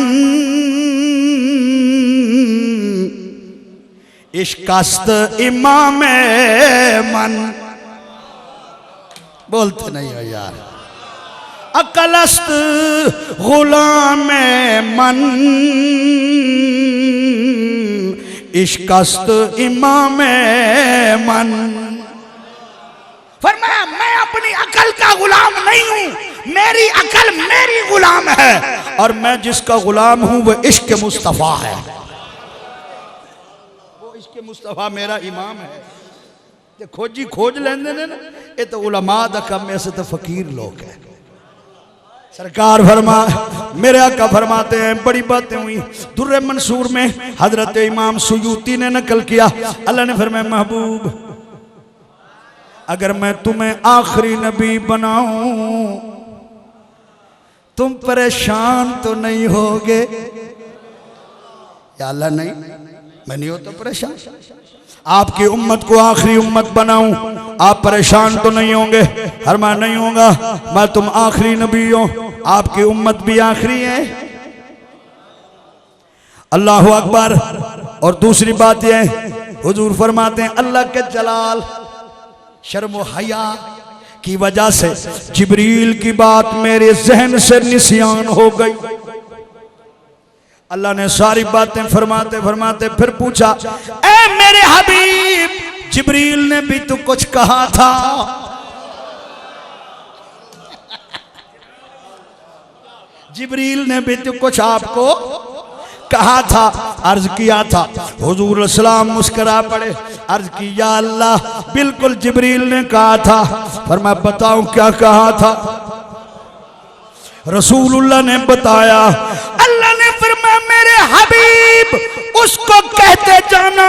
Speaker 1: इश्कस्त इमाम मन। बोलते नहीं हो यार। अकलस्त गुलाम मन, इश्कस्त इमाम मन। फरमाया मैं अपनी अकल का गुलाम नहीं हूं, मेरी अकल मेरी गुलाम है, और मैं जिसका गुलाम हूं वो इश्क मुस्तफा है। वो इश्क मुस्तफा मेरा इमाम है। ते खोजी खोज लेंदे ने ना, ये तो उलमा दा काम है, ऐसे तो फकीर लोग हैं। सरकार फरमा मेरे आका फरमाते हैं बड़ी बातें हुई। दुर्र मंसूर में हजरत इमाम सुयूती ने नकल किया। अल्लाह ने फरमाया महबूब अगर मैं तुम्हें आखिरी नबी बनाऊं तुम परेशान तो नहीं होगे। या अल्लाह नहीं मैं नहीं होता परेशान। आपकी उम्मत को आखिरी उम्मत बनाऊं, आप परेशान तो नहीं होंगे? फरमाया नहीं होगा, मैं तुम आखिरी नबी हो, आपकी उम्मत भी आखिरी है। अल्लाह अकबर। और दूसरी बात यह, हुजूर फरमाते हैं अल्लाह के जलाल शर्म व हया की वजह से जिब्रील की बात मेरे जहन से निसियान हो गई। अल्लाह ने सारी बातें फरमाते फरमाते फिर पूछा, ए मेरे हबीब, जिब्रील ने भी तो कुछ कहा था। जिब्रील ने भी तो कुछ आपको कहा था, अर्ज किया था। हुजूर सलाम मुस्करा पड़े, अर्ज की या अल्लाह, बिल्कुल जिब्रील ने कहा था। फरमाया बताऊं क्या कहा था? रसूलुल्लाह ने बताया। अल्लाह ने फरमाया मेरे हबीब, उसको कहते जाना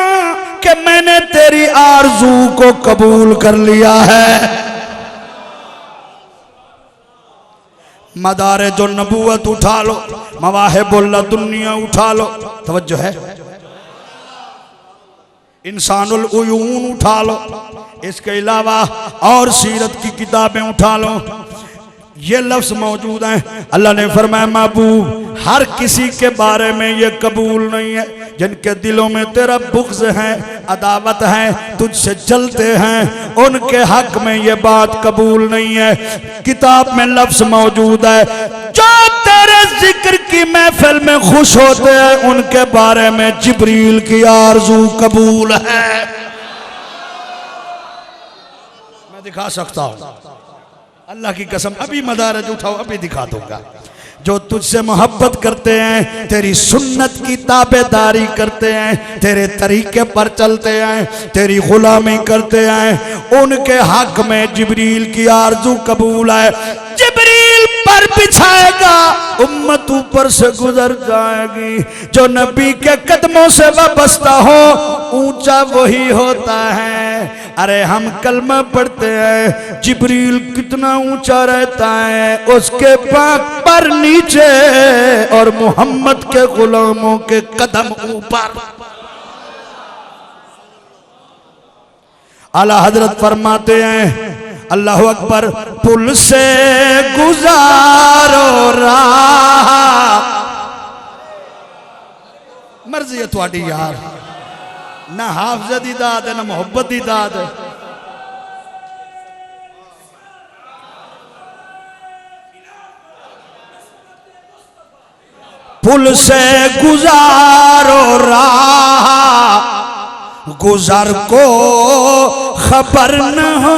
Speaker 1: कि मैंने तेरी आरज़ू को कबूल कर लिया है। मदारे जो नबूवत उठा लो, मवाहिबुल दुनिया उठा लो, तवज्जो है, इंसानुल उयून उठा लो, इसके अलावा और सीरत की किताबें उठा लो, ये लफ्ज मौजूद हैं। अल्लाह ने फरमाया महबूब, हर किसी के बारे में ये कबूल नहीं है। जिनके दिलों में तेरा बुग़्ज़ है, अदावत है, तुझसे जलते हैं, उनके हक में ये बात कबूल नहीं है। किताब में लफ्ज मौजूद है, जो तेरे जिक्र की महफिल में खुश होते हैं, उनके बारे में जिब्रील की आरज़ू कबूल है। मैं दिखा सकता हूँ, अल्लाह की कसम, अभी मदारज उठाओ, अभी दिखा दूंगा। जो तुझसे मोहब्बत करते हैं, तेरी सुन्नत की ताबेदारी करते हैं, तेरे तरीके पर चलते हैं, तेरी गुलामी करते हैं, उनके हक में जिब्रील की आरज़ू कबूल है। जिब्रील पर बिछाएगा, उम्मत ऊपर से गुजर जाएगी। जो नबी के कदमों से वाबस्ता हो, ऊंचा वही होता है। अरे हम कलमा पढ़ते हैं, जिब्रील कितना ऊंचा रहता है, उसके पाक पर नीचे और मोहम्मद के गुलामों के कदम ऊपर। आला हजरत फरमाते हैं, अल्लाह अकबर, पुल से गुजारो राह, मर्जी है तुहाडी यार, ना हाफज़ दी दाद है, ना मोहब्बत दी दाद है। पुल से गुजारो राह, गुजर को खबर न हो,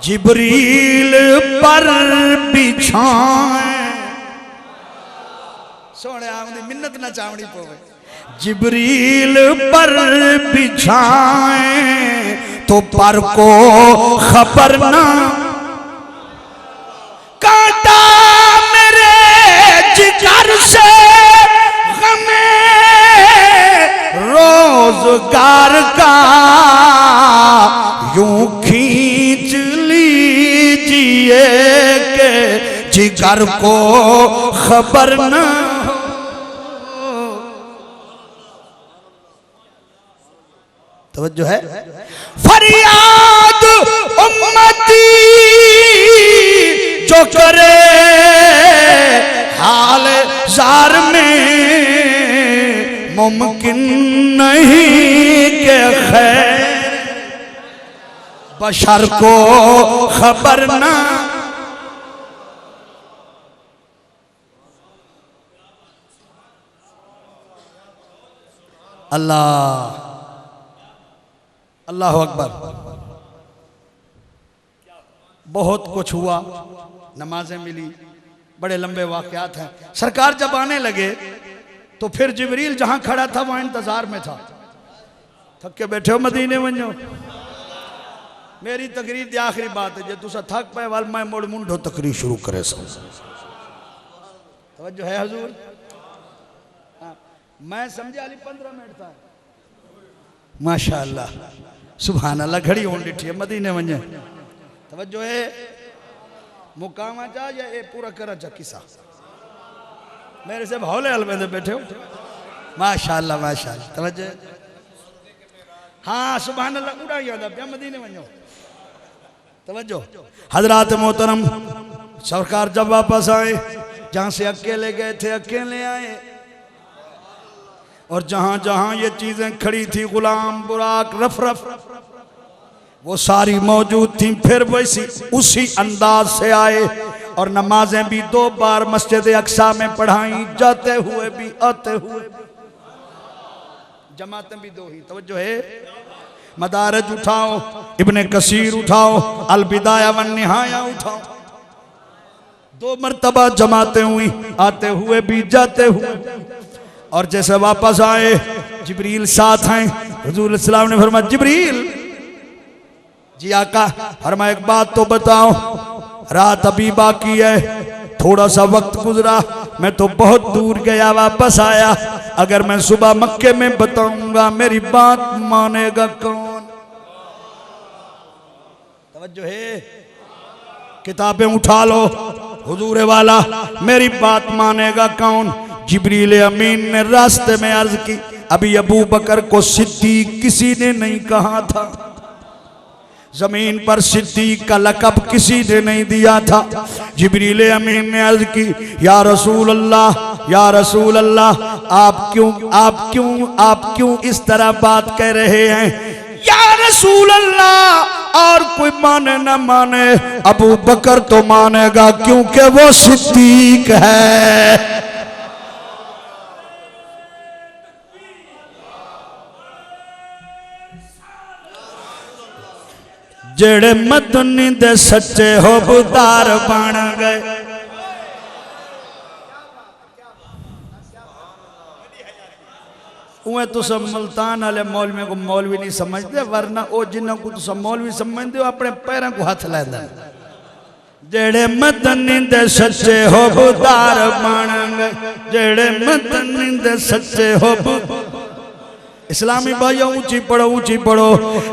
Speaker 1: जिब्रील पर बिछाए। सोने आमदी मिन्नत ना चावनी पवे। जिब्रील पर बिछाए तो पर को खबर ना, कांटा मेरे जिगर से गमे रोजगार का यूं खींच लीजिए के जिगर को खबर ना। तवज्जो है, फरियाद उम्मती जो करे हाल जार में, मुमकिन नहीं के खैर बशर को खबर ना। अल्लाह अल्लाह अकबर। बहुत कुछ हुआ, नमाजें मिली, बड़े लंबे वाक़यात हैं। सरकार जब आने लगे तो फिर जिब्रील जहां खड़ा था वहां इंतजार में था। थक के बैठे हो मदीने वञो। मेरी तकरीर की आखिरी बात है, जो तुसा थक पाए वाल मैं मोड़ मुंडो तकरीर शुरू करे सो। तवज्जो है हुजूर? हाँ, मैं समझे अली 15 मिनट था। माशाअल्लाह, सुभान अल्लाह, घड़ी होने डिठी है मदीने वञे। तवज्जो है, मुकामा जा या ए पूरा करा जा किसा। मेरे से हौले हलवे में बैठे हो। माशाअल्लाह माशाअल्लाह तवज्जो। हाँ सुभान अल्लाह उड़ा याद आप मदीने वञो तवज्जो। हजरात मोहतरम सरकार जब वापस आए, जहां से अकेले गए थे अकेले आए, और जहां जहां ये चीजें खड़ी थी गुलाम बुराक रफ रफ वो सारी मौजूद थी। फिर वैसी उसी अंदाज से आए और नमाजें भी 2 बार मस्जिद अक्सा में पढ़ाई, जाते हुए भी आते हुए भी, जमातें भी 2 ही। तवज्जो है। मदारज उठाओ, इब्ने कसीर उठाओ, अल बिदाया वन निहाया उठाओ, 2 मर्तबा जमातें हुई, आते हुए भी जाते हुए। और जैसे वापस आए जिब्रील साथ हैं, हुजूर सल्लल्लाहु ने फरमाया जिब्रील जी आका, फरमाया एक बात तो बताओ, रात अभी बाकी है, थोड़ा सा वक्त गुजरा, मैं तो बहुत दूर गया वापस आया, अगर मैं सुबह मक्के में बताऊंगा मेरी बात मानेगा कौन? तवज्जो है। किताबें उठा लो, हुजूर वाला मेरी बात मानेगा कौन? जिब्रील अमीन ने रास्ते में अर्ज की, अभी अबू बकर को सिद्दीक किसी ने नहीं कहा था, जमीन पर सिद्दीक का लक़ब किसी ने नहीं दिया था। जिब्रील अमीन ने अर्ज की, या रसूल अल्लाह या रसूल अल्लाह, आप क्यों इस तरह बात कह रहे हैं? या रसूल अल्लाह, और कोई माने न माने अबू बकर तो मानेगा क्योंकि वो सिद्दीक है। जेड़े मदनी दे सच्चे होबदार बन गए। उए तुस मुल्तान वाले मौलवी को मौलवी नहीं समझते, वरना वो जिन्होंने तुस मौलवी समझते हो अपने पैरों को हाथ लैंदा। जेड़े मदनी दे सच्चे होबदार बन गए, जेड़े मदनी दे सच्चे होब। इस्लामी भाइयों ऊंची पढ़ो।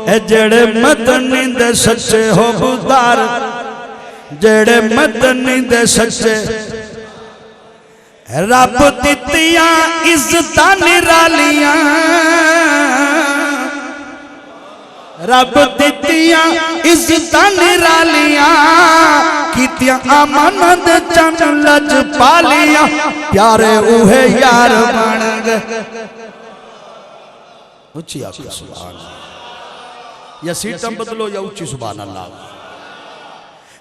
Speaker 1: ए जेड़े मदनी दे सच्चे होबदार, जेड़े मदनी दे सच्चे, रब दित्तियां इज्जतां निरालियां, रब दित्तियां इज्जतां निरालियां, कीतियां अमानत चंद लज पालियां, प्यारे उहे यार बन गए। ऊंची आखिर सुभान अल्लाह, या सीटम बदलो या ऊंची सुभान अल्लाह।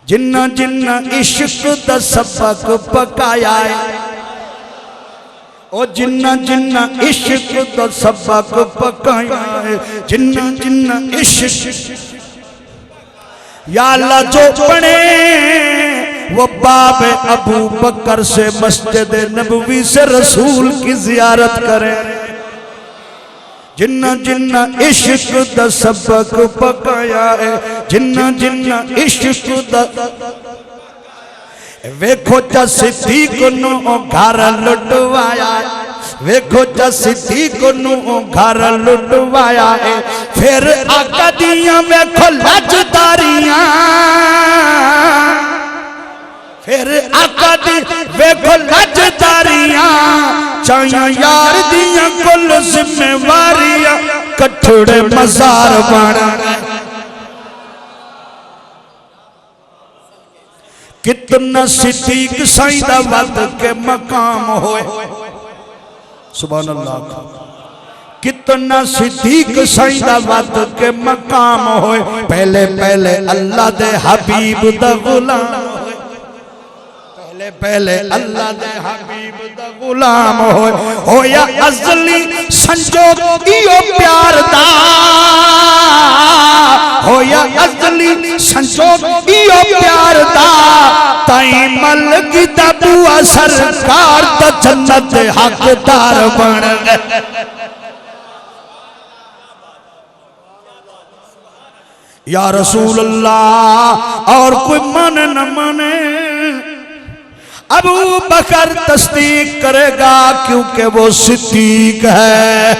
Speaker 1: जिन्ना जिन्ना इश्क दा सबक पकाया है, ओ जिन्ना जिन्ना इश्क दा सबक पकाया है, जिन्ना जिन्ना इश्क, या अल्लाह जो पढ़े वो बाब अबू बकर से मस्जिद नबवी से रसूल की जियारत करे। जिन्ना जिन्ना इश्क दा सबक पकाया है, जिन्ना जिन्ना इश्क दा, वेखो चा सिद्दीक नु घर लुटवाया, वेखो चा सिद्दीक नु घर लुटवाया है। फिर आका दियां वेखो लजदारियां, फिर आका दी वेखो लजदारियां, चाया यार दियां कुल जिम्मेवारियां, कठड़े मजार बन गए। कितना सिद्दीक साईं दा वद के मकाम होए, सुभान अल्लाह। कितना सिद्दीक साईं दा वद के मकाम होए, पहले पहले अल्लाह दे हबीब दा गुलाम, पहले अल्लाह दे हबीब दा गुलाम होया अज़ली संजोग इयो प्यार दा, होया अज़ली संजोग इयो प्यार दा, ताई मलक दा बुआ सरकार दा जन्नत हकदार बन गए। या रसूल अल्लाह, और कोई माने न माने अबू बकर तस्दीक करेगा क्योंकि वो सिद्दीक है।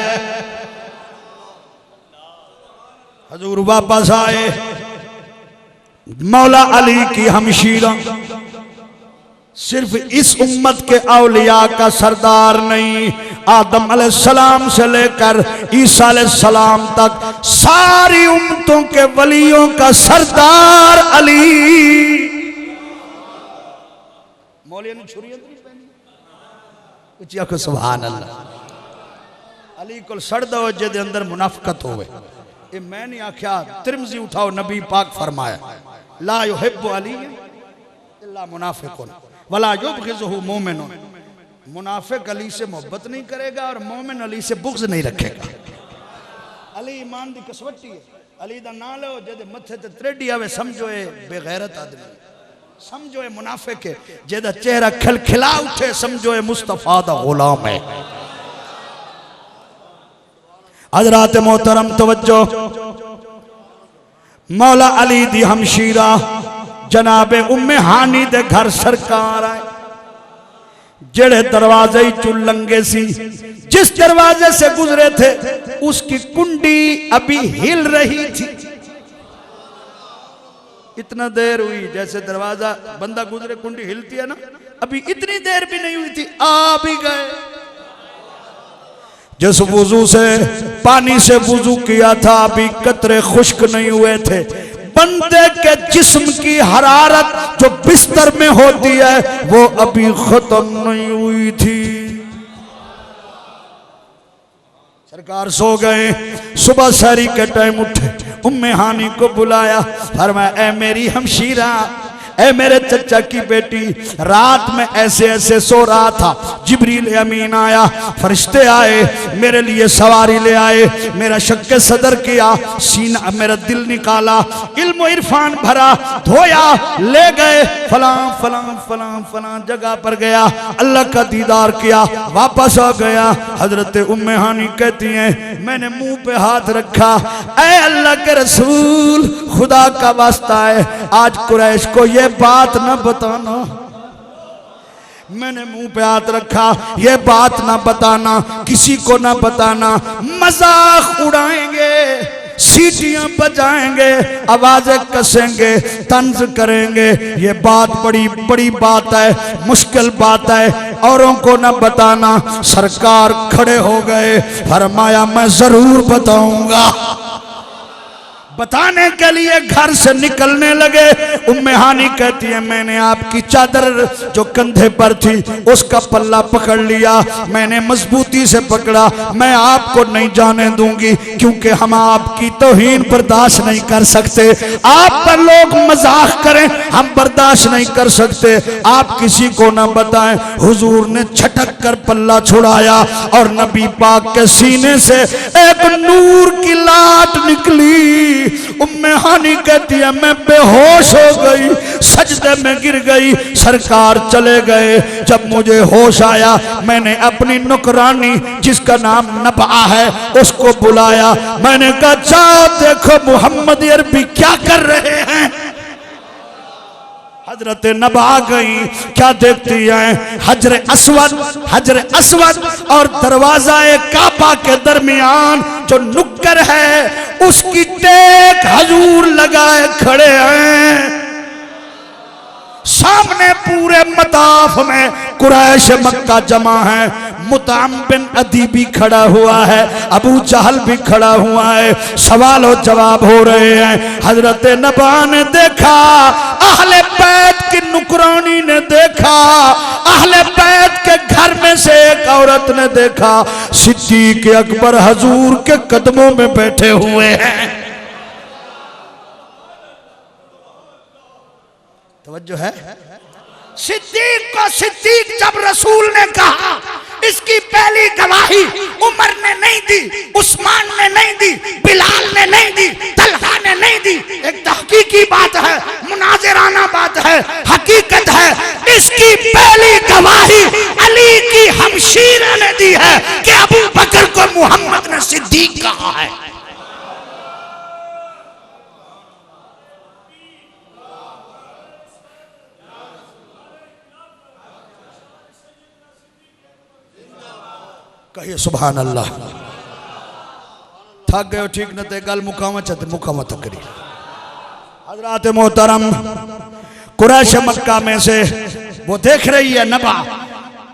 Speaker 1: हजूर वापस आए, मौला अली की हमशीरा सिर्फ इस उम्मत के औलिया का सरदार नहीं, आदम अलैहिस्सलाम से लेकर ईसा अलैहिस्सलाम तक सारी उम्मतों के वलियों का सरदार अली। मौलिया ने छुरी को सुभान अल्लाह। अली को सड़ दो जेदे अंदर मुनाफकत होवे। ये मैं नहीं आख्या, तिरमिज़ी उठाओ, नबी पाक फरमाया ला युहिब्बु अली इल्ला मुनाफिकुन वला युबग़िज़ुहु मोमिनुन। मुनाफिक अली से मोहब्बत नहीं करेगा और मोमिन अली से बुग़्ज़ नहीं रखेगा। अली ईमान दी कसवट्टी है। अली दा नाम लो जेदे मथे ते त्रेडी आवे समझो ए बेगैरत आदमी, समझो ए मुनाफिक है। जेदा चेहरा खिलखिला उठे समझो ए मुस्तफा दा गुलाम है। हज़रात मोहतरम तवज्जो, मौला अली दी हमशीरा जनाबे उम्मे हानी दे घर सरकार आए, जेड़े दरवाजे चु लंगे सी, जिस दरवाजे से गुजरे थे उसकी कुंडी अभी हिल रही थी। इतना देर हुई जैसे दरवाजा बंदा गुजरे कुंडी हिलती है ना, अभी इतनी देर भी नहीं हुई थी, आ भी गए। जिस वुजू से पानी से वुजू किया था अभी कतरे खुश्क नहीं हुए थे। बंदे के जिस्म की हरारत जो बिस्तर में होती है वो अभी खत्म नहीं हुई थी। सरकार सो गए। सुबह सहरी के टाइम उठे, उम्मे हानी को बुलाया, फरमाया ए मेरी हमशीरा, ए मेरे चचा की बेटी, रात में ऐसे ऐसे सो रहा था, जिब्रील अमीन आया, फरिश्ते आए, मेरे लिए सवारी ले आए, मेरा शक्के सदर किया, सीना मेरा दिल निकाला, इल्म इरफान भरा, धोया, ले गए, फलां फलां फलां फलां जगह पर गया, अल्लाह का दीदार किया, वापस आ गया। हजरत उम्मे हानी कहती हैं मैंने मुंह पे हाथ रखा, ऐ अल्लाह के रसूल, खुदा का वास्ता है आज कुरैश को ये बात न बताना। मैंने मुंह पे हाथ रखा, ये बात ना बताना, किसी को ना बताना, मजाक उड़ाएंगे, सीटियां बजाएंगे, आवाजें कसेंगे, तंज करेंगे, ये बात बड़ी बड़ी बात है, मुश्किल बात है, औरों को ना बताना। सरकार खड़े हो गए, फरमाया मैं जरूर बताऊंगा। बताने के लिए घर से निकलने लगे। उम्मे हानी कहती है मैंने आपकी चादर जो कंधे पर थी उसका पल्ला पकड़ लिया, मैंने मजबूती से पकड़ा, मैं आपको नहीं जाने दूंगी क्योंकि हम आपकी तौहीन बर्दाश्त नहीं कर सकते। आप पर लोग मजाक करें हम बर्दाश्त नहीं कर सकते, आप किसी को ना बताएं। हुजूर ने छटक कर पल्ला छुड़ाया और नबी पाक के सीने से एक नूर की लाट निकली। उम्मे हानी कहती है मैं बेहोश हो गई, सजदे में गिर गई, सरकार चले गए। जब मुझे होश आया मैंने अपनी नुकरानी जिसका नाम नबा है उसको बुलाया, मैंने कहा जाओ देखो मोहम्मद अरबी क्या कर रहे हैं। हजरत नबा गई, क्या देखती है हजरे अस्वद और दरवाजा काबा के दरमियान जो नुक्कर है उसकी टेक हजूर लगाए खड़े हैं। सामने पूरे मताफ में कुरैश मक्का जमा है, मुताम बिन अदी भी खड़ा हुआ है, अबू जहल भी खड़ा हुआ है, सवाल और जवाब हो रहे हैं। हजरत नबा ने देखा, अहले बैत की नुकरानी ने देखा, अहले बैत के घर में से एक औरत ने देखा, सिद्दीक अकबर हजूर के कदमों में बैठे हुए हैं। तवज्जो है। सिद्दीक को सिद्दीक जब रसूल ने कहा, इसकी पहली गवाही उमर ने नहीं दी, उस्मान ने नहीं दी, बिलाल ने नहीं दी, तलहा ने नहीं दी। एक तहकीकी बात है, मुनाजिराना बात है, हकीकत है। इसकी पहली गवाही अली की हमशीरा ने दी है कि अबू बकर को मोहम्मद ने सिद्दीक कहा है। कहिए सुभान अल्लाह। थक गए ठीक न थे गल मुकामत करी। हजरात मोहतरम, कुरैश मक्का में से वो देख रही है नबा।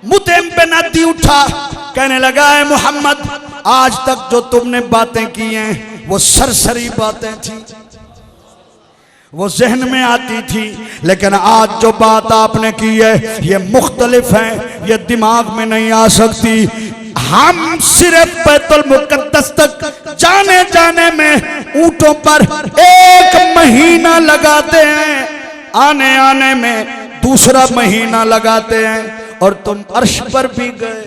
Speaker 1: मुतइम पे नदी उठा, कहने लगा है मोहम्मद, आज तक जो तुमने बातें की हैं वो सरसरी बातें थी, वो जहन में आती थी, लेकिन आज जो बात आपने की है ये मुख्तलिफ है, ये दिमाग में नहीं आ सकती। हम सिर्फ बैतुल मुकद्दस तक जाने जाने में ऊंटों पर 1 महीना लगाते हैं, आने आने में दूसरा महीना लगाते हैं, और तुम अर्श पर भी गए,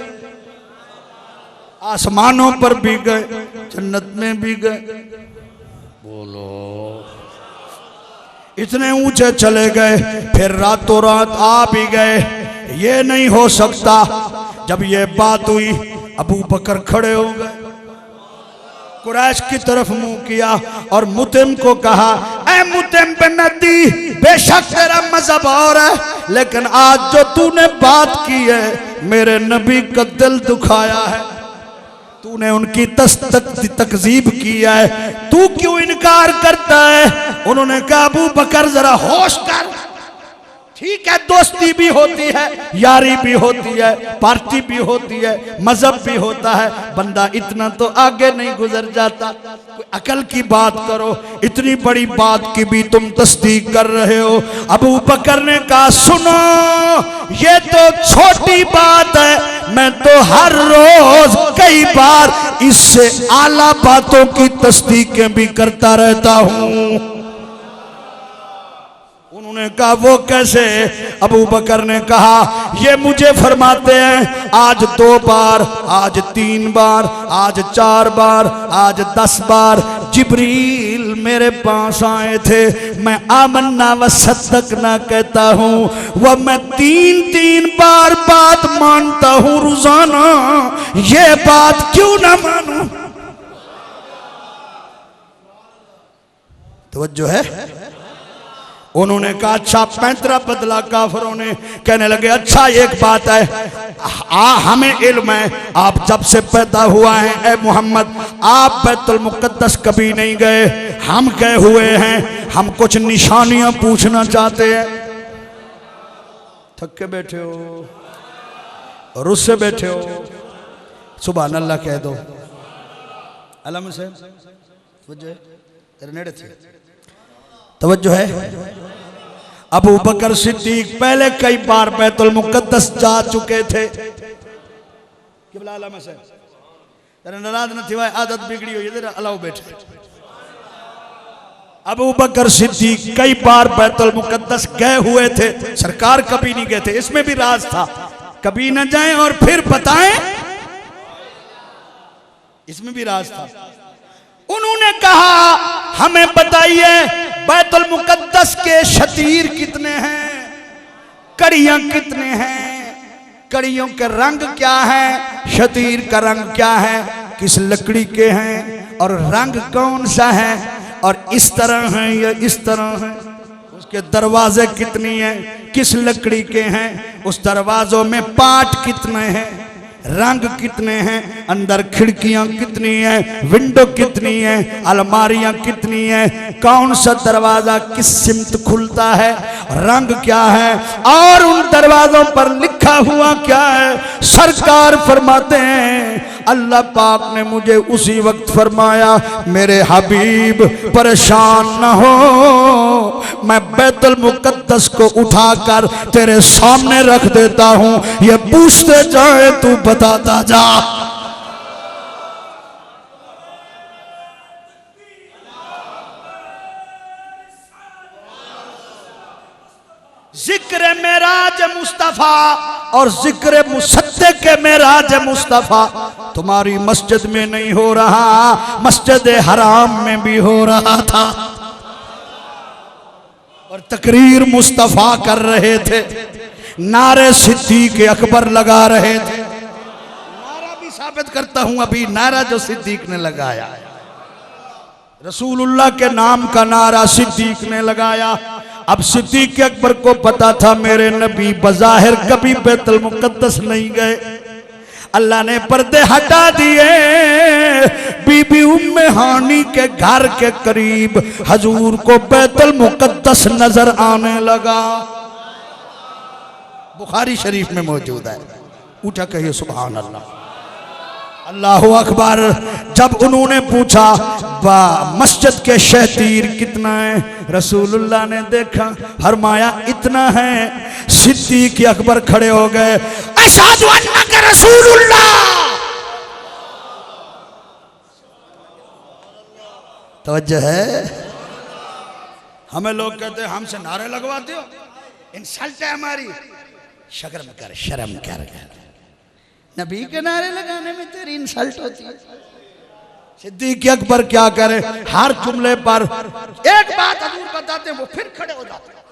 Speaker 1: आसमानों पर भी गए, जन्नत में भी गए। बोलो, इतने ऊंचे चले गए, फिर रातों रात आ भी गए। ये नहीं हो सकता। जब ये बात हुई, अबू बकर खड़े हो गए, कुरैश की तरफ मुंह किया और मुतइम को कहा, ऐ मुतइम बिन अदी, बेशक तेरा मजहब और है, लेकिन आज जो तूने बात की है मेरे नबी का दिल दुखाया है, तूने उनकी तकजीब किया है, तू क्यों इनकार करता है? उन्होंने कहा, अबू बकर जरा होश कर, ठीक है दोस्ती भी होती है, यारी भी होती है, पार्टी भी होती है, मजहब भी होता है, बंदा इतना तो आगे नहीं गुजर जाता। कोई अकल की बात करो, इतनी बड़ी बात की भी तुम तस्दीक कर रहे हो। अबू बकर ने कहा, सुनो, ये तो छोटी बात है, मैं तो हर रोज कई बार इससे आला बातों की तस्दीकें भी करता रहता हूं। उन्होंने कहा, वो कैसे? अबू बकर ने कहा, ये मुझे फरमाते हैं, आज 2 बार, आज 3 बार, आज 4 बार, आज 10 बार जिब्रील मेरे पास आए थे, मैं आमन्ना व सद्दक़ना कहता हूँ, वह मैं 3-3 बार बात मानता हूँ रोजाना, ये बात क्यों ना मानूं? तवज्जो है? उन्होंने कहा, अच्छा पैंतरा बदला काफरों ने। कहने लगे, अच्छा एक बात है, हमें इल्म है, आप जब से पैदा हुआ है ए मोहम्मद, आप बैतुल मुकद्दस कभी नहीं गए, हम गए हुए हैं, हम कुछ निशानियां पूछना चाहते हैं। थक के बैठे हो, रुस से बैठे हो, सुभान अल्लाह कह दो। अलम से तेरे नेड़े थे, तवज्जो है? अबू बकर सिद्दीक पहले कई बार बैतुल मुकद्दस जा चुके थे। नाराज न थी, आदत बिगड़ी हुई, इधर अलाउ बैठे। अबू बकर सिद्दीक कई बार बैतुल मुकद्दस गए हुए थे, सरकार कभी नहीं गए थे, इसमें भी राज था, कभी न जाएं और फिर बताएं, इसमें भी राज था। उन्होंने कहा, हमें बताइए बैतुल मुकद्दस के शतीर कितने हैं, कड़ियां कितने हैं, कड़ियों के रंग क्या है, शतीर का रंग क्या है, किस लकड़ी के हैं, और रंग कौन सा है, और इस तरह है या इस तरह है, उसके दरवाजे कितनी हैं, किस लकड़ी के हैं, उस दरवाजों में पाट कितने हैं, रंग कितने हैं, अंदर खिड़कियां कितनी हैं, विंडो कितनी हैं, अलमारियां कितनी हैं, कौन सा दरवाजा किस सिमत खुलता है, रंग क्या है, और उन दरवाजों पर लिखा हुआ क्या है। सरकार फरमाते हैं, अल्लाह पाक ने मुझे उसी वक्त फरमाया, मेरे हबीब परेशान न हो, मैं बैतुल मुकद्दस को उठाकर तेरे सामने रख देता हूं, ये पूछते जाए तू बताता जा। जिक्र मेराज मुस्तफा और जिक्र मुसद्दिक के मेराज मुस्तफा तुम्हारी मस्जिद में नहीं हो रहा, मस्जिद हराम में भी हो रहा था, और तकरीर मुस्तफा कर रहे थे, नारे सिद्दीक अकबर लगा रहे थे। नारा भी साबित करता हूं, अभी नारा जो सिद्दीक ने लगाया, रसूलुल्लाह के नाम का नारा सिद्दीक ने लगाया। अब सिद्दीक अकबर को पता था मेरे नबी बज़ाहिर कभी बैतुल मुकद्दस नहीं गए, अल्लाह ने पर्दे हटा दिए, बीबी उम्मे हानी के घर के करीब हजूर को बैतुल मुकद्दस नजर आने लगा। बुखारी शरीफ में मौजूद है। उठा कहिए सुभान अल्लाह, अल्लाह अकबर। जब उन्होंने पूछा मस्जिद के शहतीर कितना है, रसूलुल्लाह ने देखा, फरमाया इतना है। सिद्दीक अकबर खड़े हो गए, अशहदु अन्नका रसूलुल्लाह। तवज्जो है। हमें लोग कहते हैं हमसे नारे लगवाते हो, इंसल्ट है हमारी। शर्म कर, शर्म कर। नबी के नारे लगाने में तेरी इंसल्ट होती है। सिद्दीक अकबर क्या करे, हर जुमले पर एक बात हजूर बताते हैं, वो फिर खड़े हो जाते हैं,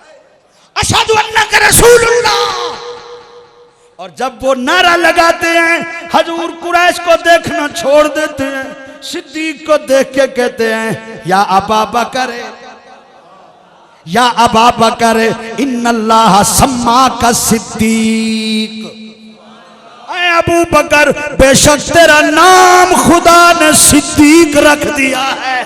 Speaker 1: अशहदु अन्नका रसूलुल्लाह। और जब वो नारा लगाते हैं, हजूर कुरैश को देखना छोड़ देते हैं, सिद्दीक को देख के कहते हैं, या अबा बकर, या अबा बकर, इन्नल्लाह सम्मा का सिद्दीक। अबू बकर, बेशक तेरा नाम खुदा ने सिद्दीक रख दिया है।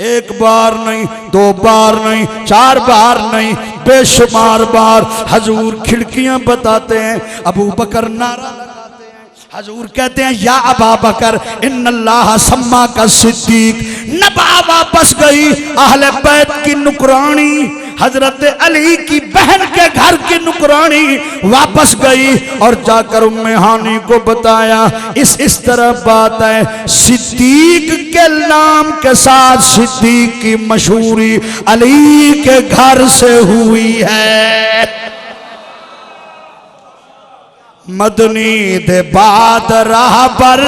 Speaker 1: एक बार नहीं, दो बार नहीं, चार बार नहीं, बेशुमार बार हजूर खिड़कियां बताते हैं, अबू बकर नारा लगाते हैं, हजूर कहते हैं या अबा बकर इन्नल्लाह सम्मा का सिद्दीक। नबा वापस गई, अहले बैत की नुकरानी, हजरत अली की बहन के घर की नुकरानी वापस गई और जाकर उम्मे हानी को बताया, इस तरह बात है, सिद्दीक के नाम के साथ सिद्दीक की मशहूरी अली के घर से हुई है। मदनी दे बाद राह पर,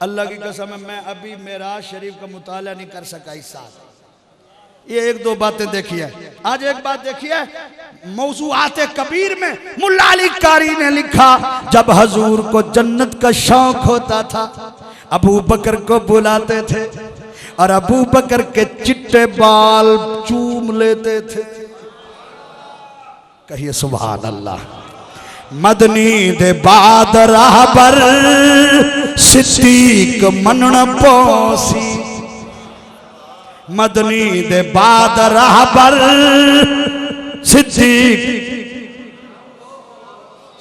Speaker 1: अल्लाह की कसम मैं अभी मेराज शरीफ का मुताला नहीं कर सका इस साल। ये एक दो बातें देखी है। आज एक बात देखिए, मौज़ूआते कबीर में मुल्ला अली कारी ने लिखा, जब हजूर को जन्नत का शौक होता था, अबू बकर को बुलाते थे और अबू बकर के चिट्टे बाल चूम लेते थे। कहिए सुभान अल्लाह। मदनी दे बाद राह पर सिद्दीक मनन पोसी, मदनी दे बाद राह पर सिद्दीक।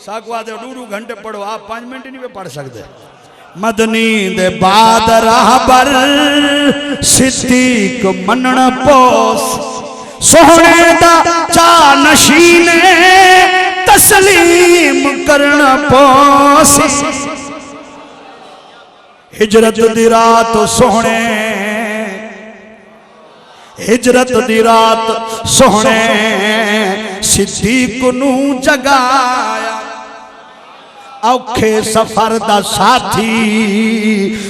Speaker 1: सागवा दे 2 घंटे पढ़ो आप, 5 मिनट नहीं पढ़ सकते। मदनी दे बाद राह पर सिद्दीक मनन पोस, सोहने दा चा नशीने तस्लीम करना पोसी। हिजरत दी रात सोहने, हिजरत दी रात सोहने सिद्दीक नू जगाया, औखे सफर दा साथी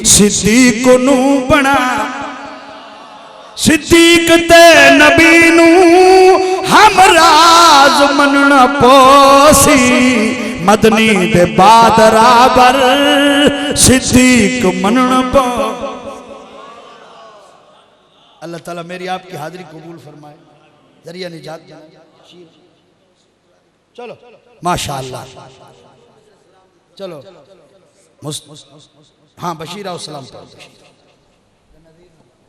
Speaker 1: सिद्दीक नू बना। सिद्दीक ते नबी नू हमराज मनना पोसी, मदनी दे बाद राबर सिद्दीक मनना पो। अल्लाह ताला मेरी आपकी हाजिरी कबूल फरमाए, जरिया निजात। चलो माशाअल्लाह, चलो हाँ बशीर आओ सलाम।